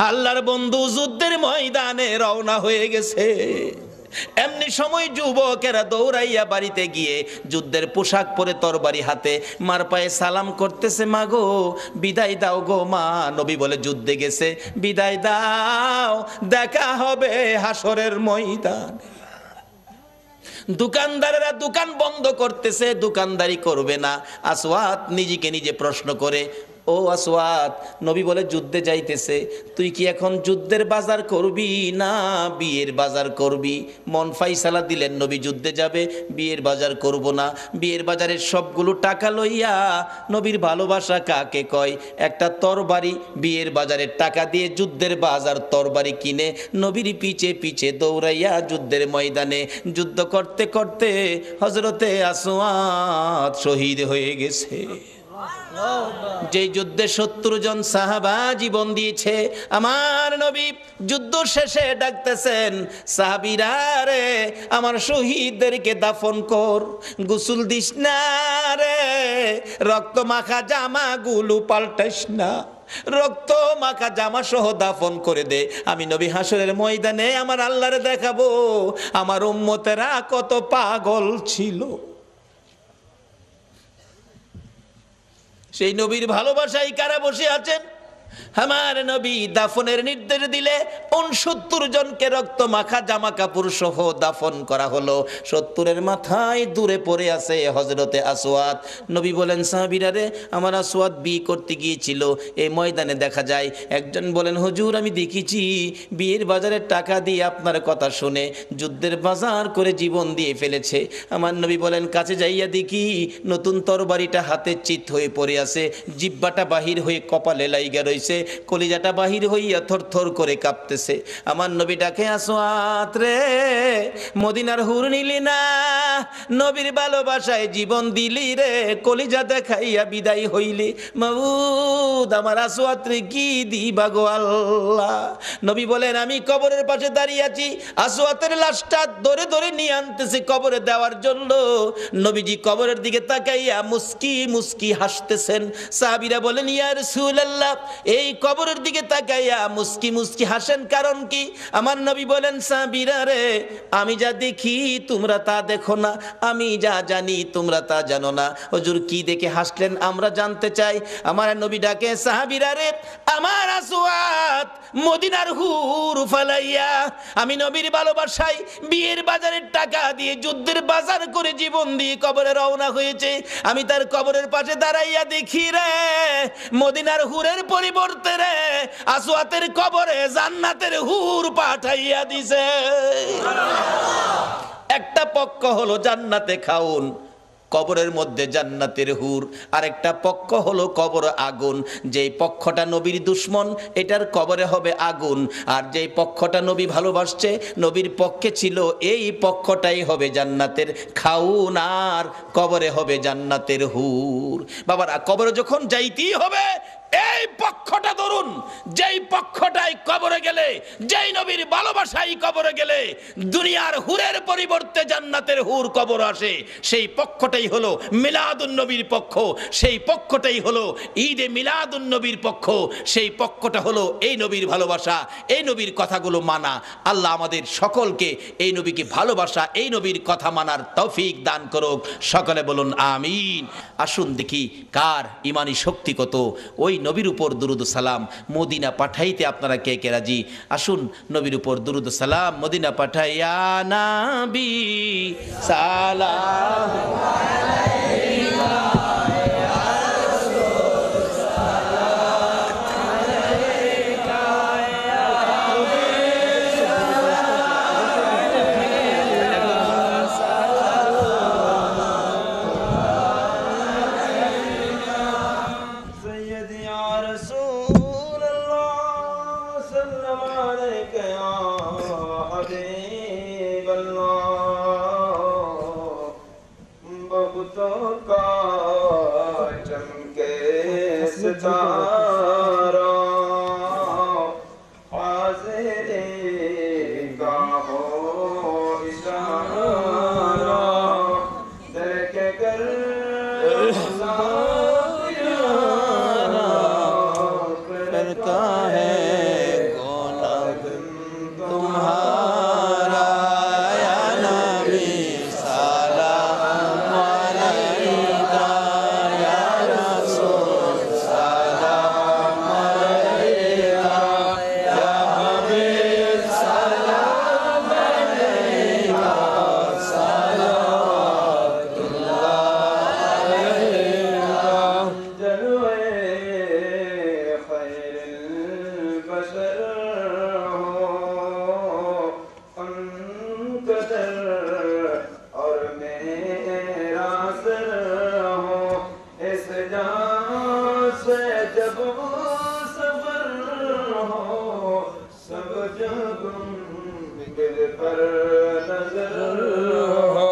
আল্লাহর বন্ধু যুদ্ধের ময়দানে রওনা হয়ে গেছে। এমনি সময় যুবকেরা দৌড়াইয়া বাড়িতে গিয়ে যুদ্ধের পোশাক পরে তরবারি হাতে মার পায়ে সালাম করতেছে, মা গো বিদায় দাও গো মা। নবী বলে যুদ্ধে গেছে, বিদায় দাও, দেখা হবে হাসরের ময়দানে। দোকানদারেরা দোকান বন্ধ করতেছে, দোকানদারি করবে না। আসওয়াদ নিজেকে নিজে প্রশ্ন করে, ও আসওয়াদ, নবী বলে যুদ্ধে যাইতেছে, তুই কি এখন যুদ্ধের বাজার করবি না বিয়ের বাজার করবি? মন ফাইসালা দিলেন, নবী যুদ্ধে যাবে, বিয়ের বাজার করব না। বিয়ের বাজারের সবগুলো টাকা লইয়া, নবীর ভালোবাসা কাকে কয়, একটা তরবারি বিয়ের বাজারের টাকা দিয়ে যুদ্ধের বাজার তরবারি কিনে নবীর পিছে পিছে দৌড়াইয়া যুদ্ধের ময়দানে যুদ্ধ করতে করতে হযরতে আসওয়াদ শহীদ হয়ে গেছে। যে যুদ্ধে 70 জন সাহাবা জীবন দিয়েছে, আমার নবী যুদ্ধ শেষে ডাকতেছেন, সাহাবীরা রে আমার শহীদদেরকে দাফন কর, গোসল দিস না রে, রক্ত মাখা জামাগুলো পাল্টাইস না, রক্ত মাখা জামা সহ দাফন করে দে। আমি নবী হাসরের ময়দানে আমার আল্লাহরে দেখাবো আমার উম্মতেরা কত পাগল ছিল। সেই নবীর ভালোবাসায় কারা বসে আছেন? আমার নবী দাফনের নির্দেশ দিলে 69 জনকে রক্ত মাখা জামা কাপড় সহ দাফন করা হলো। 70-এর মাথায় দূরে পড়ে আছে হযরতে আসওয়াদ। নবী বলেন, সাহাবীরা রে আমার আসওয়াদ বিয়ে করতে গিয়েছিল, এই ময়দানে দেখা যায়। একজন বলেন, হুজুর আমি দেখেছি বিয়ের বাজারের টাকা দিয়ে আপনার কথা শুনে যুদ্ধের বাজার করে জীবন দিয়ে ফেলেছে। আমার নবী বলেন, কাছে যাইয়া দেখি নতুন তরবারিটা হাতে চিত হয়ে পড়ে আছে, জিহ্বাটা বাহির হয়ে কপালে লাইগা রইছে, কলিজাটা বাহির হইয়া থরথর করে কাঁপতেছে। আমার নবী ডাকে, আসওয়াদ রে মদিনার হুর নিলি না, নবীর ভালোবাসায় জীবন দিলি রে, কলিজা দেখাইয়া বিদায় হইলি, মাবুদ আমার আসওয়াদ রে কি দিবা গো আল্লাহ। নবী বলেন, আমি কবরের পাশে দাঁড়িয়ে আছি, আসওয়াদের লাশটা ধরে ধরে নিয়ে আনতেছি কবরে দেওয়ার জন্য। নবীজি কবরের দিকে তাকাইয়া মুস্কি মুস্কি হাসতেছেন। সাহাবীরা বলেন, ইয়া রাসূলুল্লাহ এই কবরের দিকে তাকাইয়া মুস্কি মুস্কি হাসেন কারণ কি? আমার নবী বলেন, সাহাবীরা রে আমি যা দেখি তোমরা তা দেখো না, আমি যা জানি তোমরা তা জানো না। হুজুর কি দেখে হাসলেন আমরা জানতে চাই। আমার নবী ডাকে, সাহাবীরা রে আমার আসওয়াদ মদিনার হুর ফালাইয়া আমি নবীর ভালোবাসায় বিয়ের বাজারের টাকা দিয়ে যুদ্ধের বাজার করে জীবন দিয়ে কবরে রওনা হয়েছে। আমি তার কবরের পাশে দাঁড়াইয়া দেখি রে মদিনার হুরের পরিবর্তে রে আসওয়াতের কবরে জান্নাতের হুর পাঠাইয়া দিছে। একটা পক্ষ হলো জান্নাতে খাউন, কবরের মধ্যে জান্নাতের হুর, আর একটা পক্ষ হলো কবর আগুন। যেই পক্ষটা নবীর দুশ্মন এটার কবরে হবে আগুন, আর যেই পক্ষটা নবী ভালোবাসছে নবীর পক্ষে ছিল এই পক্ষটাই হবে জান্নাতের খাউন, আর কবরে হবে জান্নাতের হুর। বাবারা কবরে যখন যাইতেই হবে এই পক্ষটা ধরুন, যেই পক্ষটাই কবরে গেলে, যেই নবীর ভালোবাসাই কবরে গেলে দুনিয়ার হুরের পরিবর্তে জান্নাতের হুর কবর আসে, সেই পক্ষটাই হলো মিলাদুন নবীর পক্ষ, সেই পক্ষটাই হলো ঈদে মিলাদুন নবীর পক্ষ, সেই পক্ষটা হলো এই নবীর ভালোবাসা, এই নবীর কথাগুলো মানা। আল্লাহ আমাদের সকলকে এই নবীকে ভালোবাসা, এই নবীর কথা মানার তৌফিক দান করুক। সকলে বলুন আমিন। আসুন দেখি কার ইমানি শক্তি কত। ওই নবীর উপর দুরুদ সালাম মদিনা পাঠাইতে আপনারা কে কে রাজি? আসুন নবীর উপর দুরুদ সালাম মদিনা পাঠাইয়া নবী সালাম আলাইকা ইয়া রাসূল সালাম আলাইকা ইয়া जब वो सफर हो सब जग दिल पर नजर हो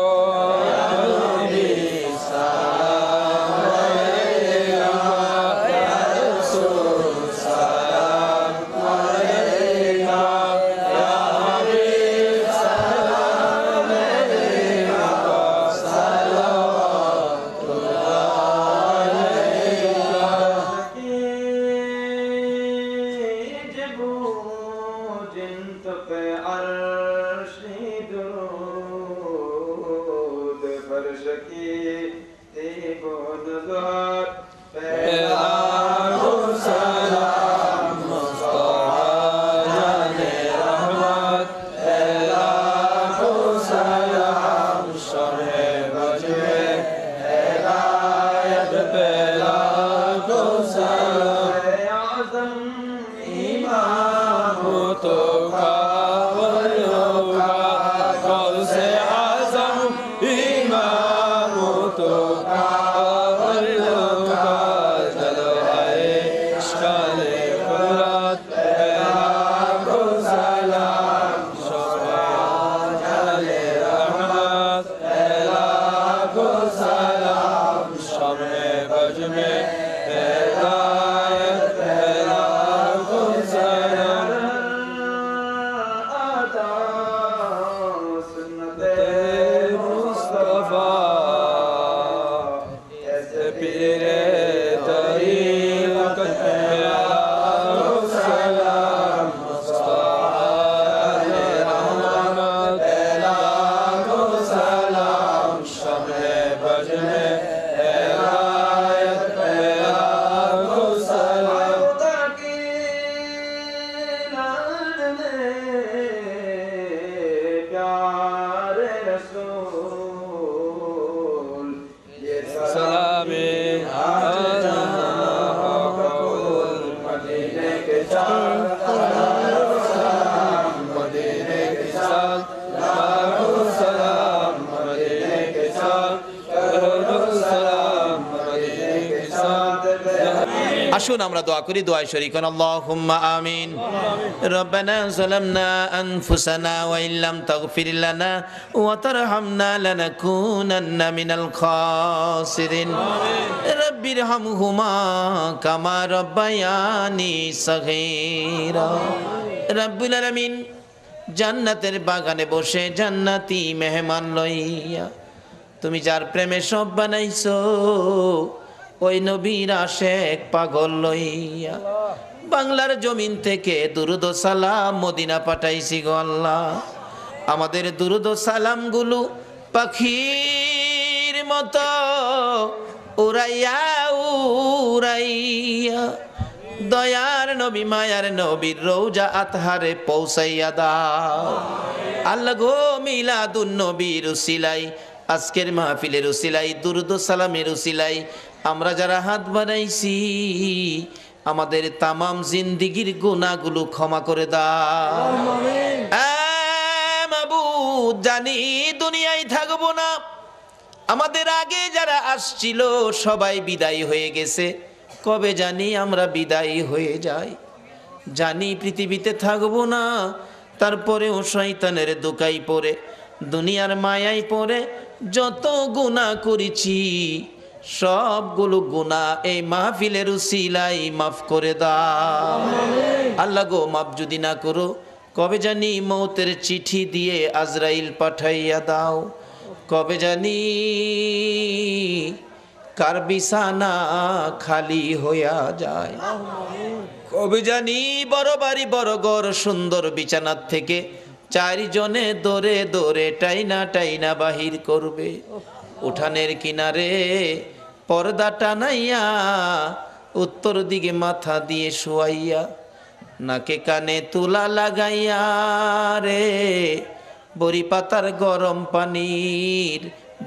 আসুন আমরা দোয়া করি, দোয়ায় শরীক হন। আল্লাহুম্মা আমিন। রব্বানা যালামনা আনফুসানা ওয়া ইল্লাম তাগফির লানা ওয়া তারহামনা লানাকুনান্না মিনাল খাসিরিন। রাব্বিরহামহুমা কামা রাব্বায়ানি সাগীরা। রব্বুল আলামিন জান্নাতের বাগানে বসে জান্নাতি মেহমান লইয়া তুমি যার প্রেমে সব বানাইছো ওই নবীর আশেক পাগল লইয়া বাংলার জমিন থেকে দুরুদ ও সালাম মদিনা পাঠাইছি গো আল্লাহ। আমাদের দুরুদ ও সালাম গুলো পাখির মতো উড়াইয়া উড়াইয়া দয়ার নবী মায়ার নবীর রওজা আতহারে পৌঁছাইয়া দাও আল্লাহ গো। মিলাদুন নবীর উসিলাই আজকের মাহফিলের উসিলাই দুরুদ ও সালামের উসিলাই আমরা যারা হাত বাড়াইছি আমাদের তামাম জিন্দিগির গুনাহগুলো ক্ষমা করে দাও। মাবুদ জানি দুনিয়ায় থাকবো না, আমাদের আগে যারা আসছিল সবাই বিদায় হয়ে গেছে, কবে জানি আমরা বিদায় হয়ে যাই। জানি পৃথিবীতে থাকবো না, তারপরেও শয়তানের দোকাই পড়ে দুনিয়ার মায়ায় পড়ে যত গুনাহ করেছি সবগুলো গুনাহ এই মাহফিলের উসিলাই মাফ করে দাও আল্লাহ গো। মাফ যদি না করো কবে জানি মৌতের চিঠি দিয়ে আজরাইল পাঠাইয়া দাও, কবে জানি কার বিছানা খালি হইয়া যায়, কবে জানি বড় বাড়ি বড় ঘর সুন্দর বিছানার থেকে চারজনে দৌড়ে দৌড়ে টাইনা টাইনা বাহির করবে। উঠানের কিনারে পর্দা টানাইয়া উত্তর দিকে মাথা দিয়ে শুয়াইয়া নাকে কানে তুলা লাগাইয়া রে বড়ি পাতার গরম পানির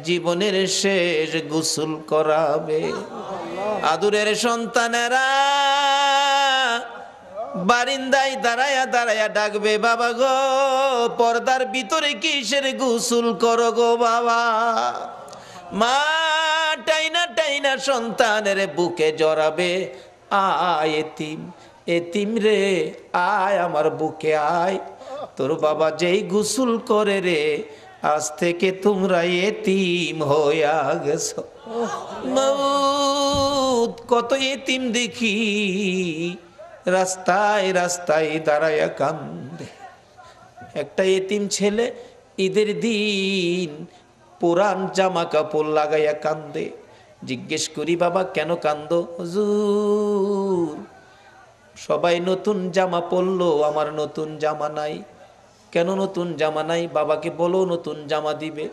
জীবনের শেষ গোসল করাবে। আদুরের সন্তানেরা বারিন্দায় দাঁড়ায়া দাঁড়ায়া ডাকবে, বাবা গো পর্দার ভিতরে কিসের গোসল করো গো বাবা। মা টাইনা টাইনা সন্তানের বুকে জড়াবে, আয় এতিম, এতিম রে আয় আমার বুকে আয়, তোর বাবা যেই গোসল করে রে, আজ থেকে তোমরা এতিম হইয়া গেছো। মউত কত এতিম দেখি রাস্তায় রাস্তায় দাঁড়ায়া কান্দে। একটা এতিম ছেলে ঈদের দিন পুরান জামা কাপড় লাগাইয়া কান্দে। জিজ্ঞেস করি, বাবা কেন কান্দো? হুজুর সবাই নতুন জামা পরলো, আমার নতুন জামা নাই। কেন নতুন জামা নাই? বাবাকে বলো নতুন জামা দিবে।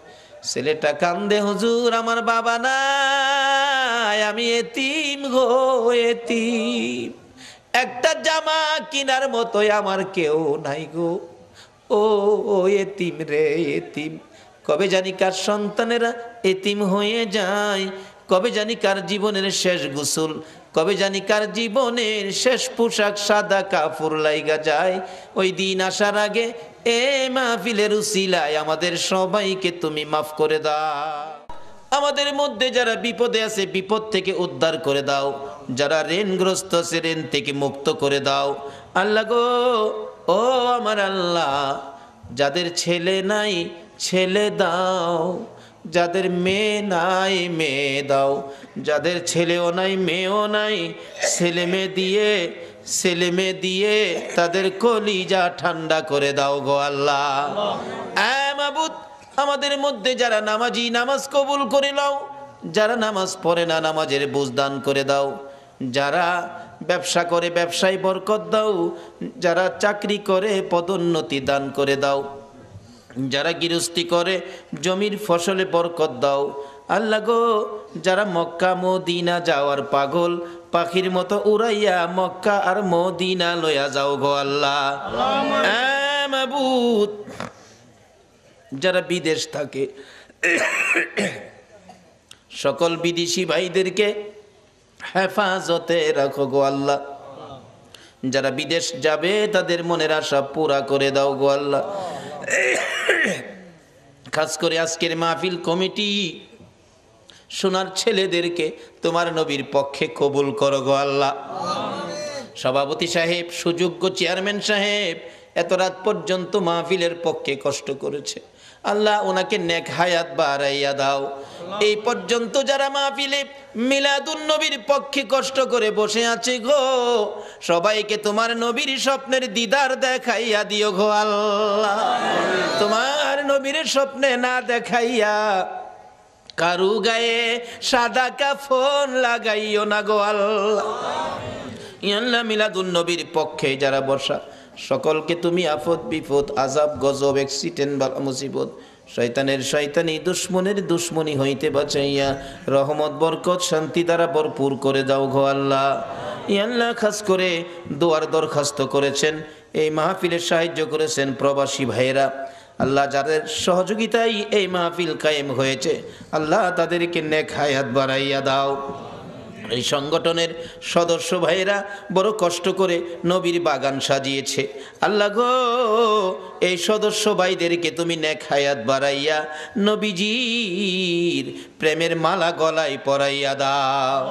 ছেলেটা কান্দে, হুজুর আমার বাবা নাই, আমি এতিম গো এতিম, একটা জামা কিনার মতো আমার কেউ নাই গো। ও এতিম রে এতিম, কবে জানি কার সন্তানেরা এতিম হয়ে যায়, কবে জানি কার জীবনের শেষ গোসল, কবে জানি কার জীবনের শেষ পোশাক সাদা কাপড় লাইগা যায়। ওই দিন আসার আগে এ মাহফিলের উসিলায় আমাদের সবাইকে তুমি মাফ করে দাও। আমাদের মধ্যে যারা বিপদে আছে বিপদ থেকে উদ্ধার করে দাও, যারা ঋণগ্রস্ত আছে ঋণ থেকে মুক্ত করে দাও। আল্লাহ গো, ও আমার আল্লাহ, যাদের ছেলে নাই ছেলে দাও, যাদের মেয়ে নাই মেয়ে দাও, যাদের ছেলেও নাই মেয়েও নাই, ছেলে মেয়ে দিয়ে তাদের কলিজা ঠান্ডা করে দাও গো আল্লাহ। মাবুদ, আমাদের মধ্যে যারা নামাজি নামাজ কবুল করে নাও, যারা নামাজ পড়ে না নামাজের বুঝ দান করে দাও, যারা ব্যবসা করে ব্যবসায় বরকত দাও, যারা চাকরি করে পদোন্নতি দান করে দাও, যারা গৃহস্থী করে জমির ফসলে বরকত দাও। আল্লাহ গো, যারা মক্কা মদিনা যাওয়ার পাগল, পাখির মতো উড়াইয়া মক্কা আর মদিনা লইয়া যাও গো আল্লাহ। মাবুদ, যারা বিদেশ থাকে সকল বিদেশি ভাইদেরকে হেফাজতে রাখো গো আল্লাহ। যারা বিদেশ যাবে তাদের মনের আশা পুরা করে দাও গো আল্লাহ। খাস করে আজকের মাহফিল কমিটি সোনার ছেলেদেরকে তোমার নবীর পক্ষে কবুল করো গো আল্লাহ। সভাপতি সাহেব, সুযোগ্য চেয়ারম্যান সাহেব এত রাত পর্যন্ত মাহফিলের পক্ষে কষ্ট করেছে, আল্লাহ ওনাকে নেক হায়াত বাড়াইয়া দাও। এই পর্যন্ত যারা মাহফিলে মিলাদুন নবীর পক্ষে কষ্ট করে বসে আছে গো, সবাইকে তোমার নবীর স্বপ্নের দিদার দেখাইয়া দিও গো আল্লাহ। তোমার নবীর স্বপ্নে না দেখাইয়া কারু গায়ে সাদা কাফন লাগাইও না গো আল্লাহ। আল্লাহ মিলাদুন নবীর পক্ষে যারা বসা সকলকে তুমি আফত বিপদ আযাব গজব অ্যাক্সিডেন্ট বা মুসিবত শয়তানের শয়তানি দুশ্মনের দুশ্মনী হইতে বাঁচাইয়া রহমত বরকত শান্তি দ্বারা ভরপুর করে দাও গো আল্লাহ। আল্লাহ খাস করে দোয়ার দরখাস্ত করেছেন, এই মাহফিলের সাহায্য করেছেন প্রবাসী ভাইয়েরা, আল্লাহ যাদের সহযোগিতায় এই মাহফিল কায়েম হয়েছে, আল্লাহ তাদেরকে নেক হায়াত বাড়াইয়া দাও। এই সংগঠনের সদস্য ভাইয়েরা বড় কষ্ট করে নবীর বাগান সাজিয়েছে, আল্লাহ গো এই সদস্য ভাইদেরকে তুমি নেক হায়াত বাড়াইয়া নবীজির প্রেমের মালা গলায় পরাইয়া দাও।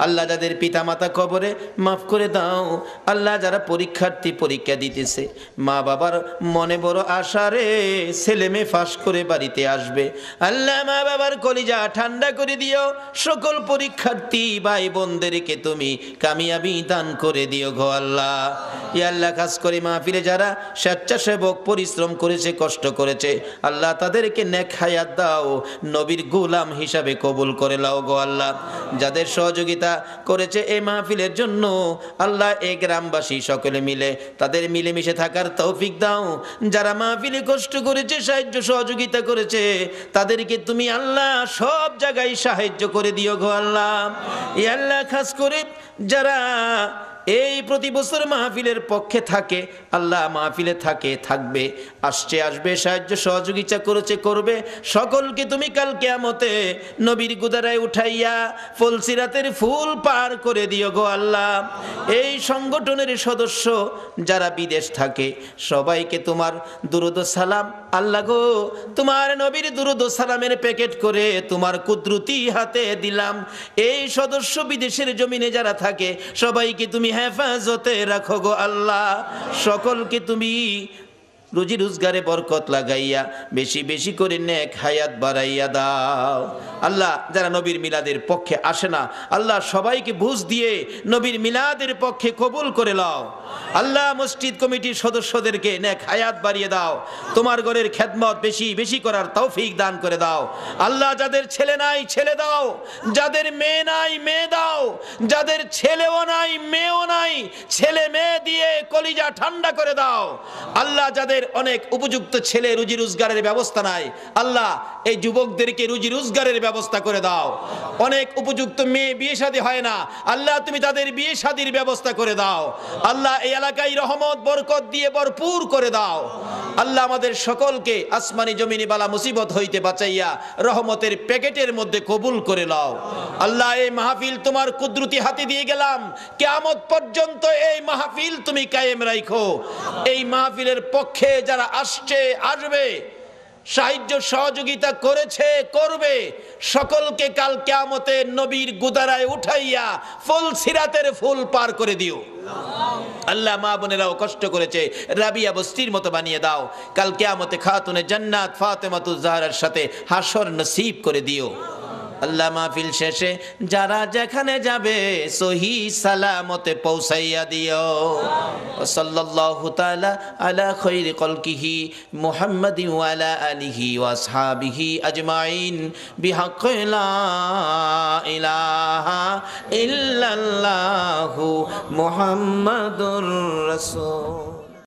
আল্লাহ যাদের পিতামাতা কবরে মাফ করে দাও। আল্লাহ যারা পরীক্ষার্থী পরীক্ষা দিতেছে, মা বাবার মনে বড় আশা রে ছেলে মেয়ে ফাঁস করে বাড়িতে আসবে, আল্লাহ মা বাবার কলিজা ঠান্ডা করে দিও। সকল পরীক্ষার্থী ভাই বোনদেরকে তুমি কামিয়াবি দান করে দিও গো আল্লাহ। ইয়া আল্লাহ খাস করে মাহফিলে যারা স্বেচ্ছাসেবক পরিশ্রম করেছে কষ্ট করেছে, আল্লাহ তাদেরকে নেক হায়াত দাও, নবীর গোলাম হিসাবে কবুল করে নাও গো আল্লাহ। যাদের সহযোগিতা করেছে এই মাহফিলের জন্য, আল্লাহ এই গ্রামবাসী সকলে মিলে তাদের মিলেমিশে থাকার তৌফিক দাও। যারা মাহফিলে কষ্ট করেছে সাহায্য সহযোগিতা করেছে, তাদেরকে তুমি আল্লাহ সব জায়গায় সাহায্য করে দিও গো আল্লাহ। ইয়া আল্লাহ খাস করে যারা এই প্রতি বছর মাহফিলের পক্ষে থাকে, আল্লাহ মাহফিলে থাকে, থাকবে, আসছে, আসবে, সাহায্য সহযোগিতা করেছে, করবে, সকলকে তুমি কাল কিয়ামতে নবীর গুদারায় উঠাইয়া ফুলসিরাতের ফুল পার করে দিও গো আল্লাহ। এই সংগঠনের সদস্য যারা বিদেশ থাকে সবাইকে তোমার দুরুদ ও সালাম, আল্লাহ গো তোমার নবীর দুরুদ ও সালামের প্যাকেট করে তোমার কুদরতি হাতে দিলাম। এই সদস্য বিদেশের জমিনে যারা থাকে সবাইকে তুমি হেফাজতে রাখো গো আল্লাহ। সকলকে তুমি রুজি রোজগারে বরকত লাগাইয়া বেশি বেশি করে নেক হায়াত বাড়াইয়া দাও আল্লাহ। যারা নবীর মিলাদের পক্ষে আসে না আল্লাহ সবাইকে বুঝ দিয়ে নবীর মিলাদের পক্ষে কবুল করে নাও আল্লাহ। মসজিদ কমিটির সদস্যদেরকে নেক হায়াত বাড়িয়ে দাও, তোমার ঘরের খেদমত বেশি বেশি করার তৌফিক দান করে দাও আল্লাহ। যাদের ছেলে নাই ছেলে দাও, যাদের মেয়ে নাই মেয়ে দাও, যাদের ছেলেও নাই মেয়েও নাই ছেলে মেয়ে দিয়ে কলিজা ঠান্ডা করে দাও আল্লাহ। যাদের অনেক উপযুক্ত ছেলে রুজি রোজগারের ব্যবস্থা নাই আল্লাহ, এই যুবকদেরকে রুজি রোজগারের ব্যবস্থা করে দাও। অনেক উপযুক্ত মেয়ে বিয়ে শাদী হয় না আল্লাহ, তুমি তাদের বিয়ে শাদীর ব্যবস্থা করে দাও আল্লাহ। এই এলাকায় রহমত বরকত দিয়ে ভরপুর করে দাও আল্লাহ। আমাদের সকলকে আসমানি জমিনি বালা মুসিবত হইতে বাঁচাইয়া রহমতের প্যাকেটের মধ্যে কবুল করে নাও আল্লাহ। এই মাহফিল তোমার কুদরতি হাতে দিয়ে গেলাম, কিয়ামত পর্যন্ত এই মাহফিল তুমি কায়েম রাখো। এই মাহফিলের পক্ষে যারা আসছে আসবে, সাহায্য সহযোগিতা করেছে করবে, সকলকে কাল কিয়ামতে নবীর গুদারায় উঠাইয়া ফুল সিরাতের ফুল পার করে দিও আল্লাহ। মা বোনেরাও কষ্ট করেছে, রাবিয়া বস্তির মতো বানিয়ে দাও। কাল কিয়ামতে খাতুনে জান্নাত ফাতেমাতুজ জাহরার সাথে হাসর নসিব করে দিও আল্লাহ। মাহফিল শেষে যারা যেখানে যাবে সহি সালামতে পৌঁছাইয়া দিও। সাল্লাল্লাহু তাআলা আলা খায়রি কলকিহি মুহাম্মাদিন ওয়া আলা আলিহি ওয়া আসহাবিহি আজমাইন বিহাক্কি লা ইলাহা ইল্লাল্লাহু মুহাম্মাদুর রাসূল।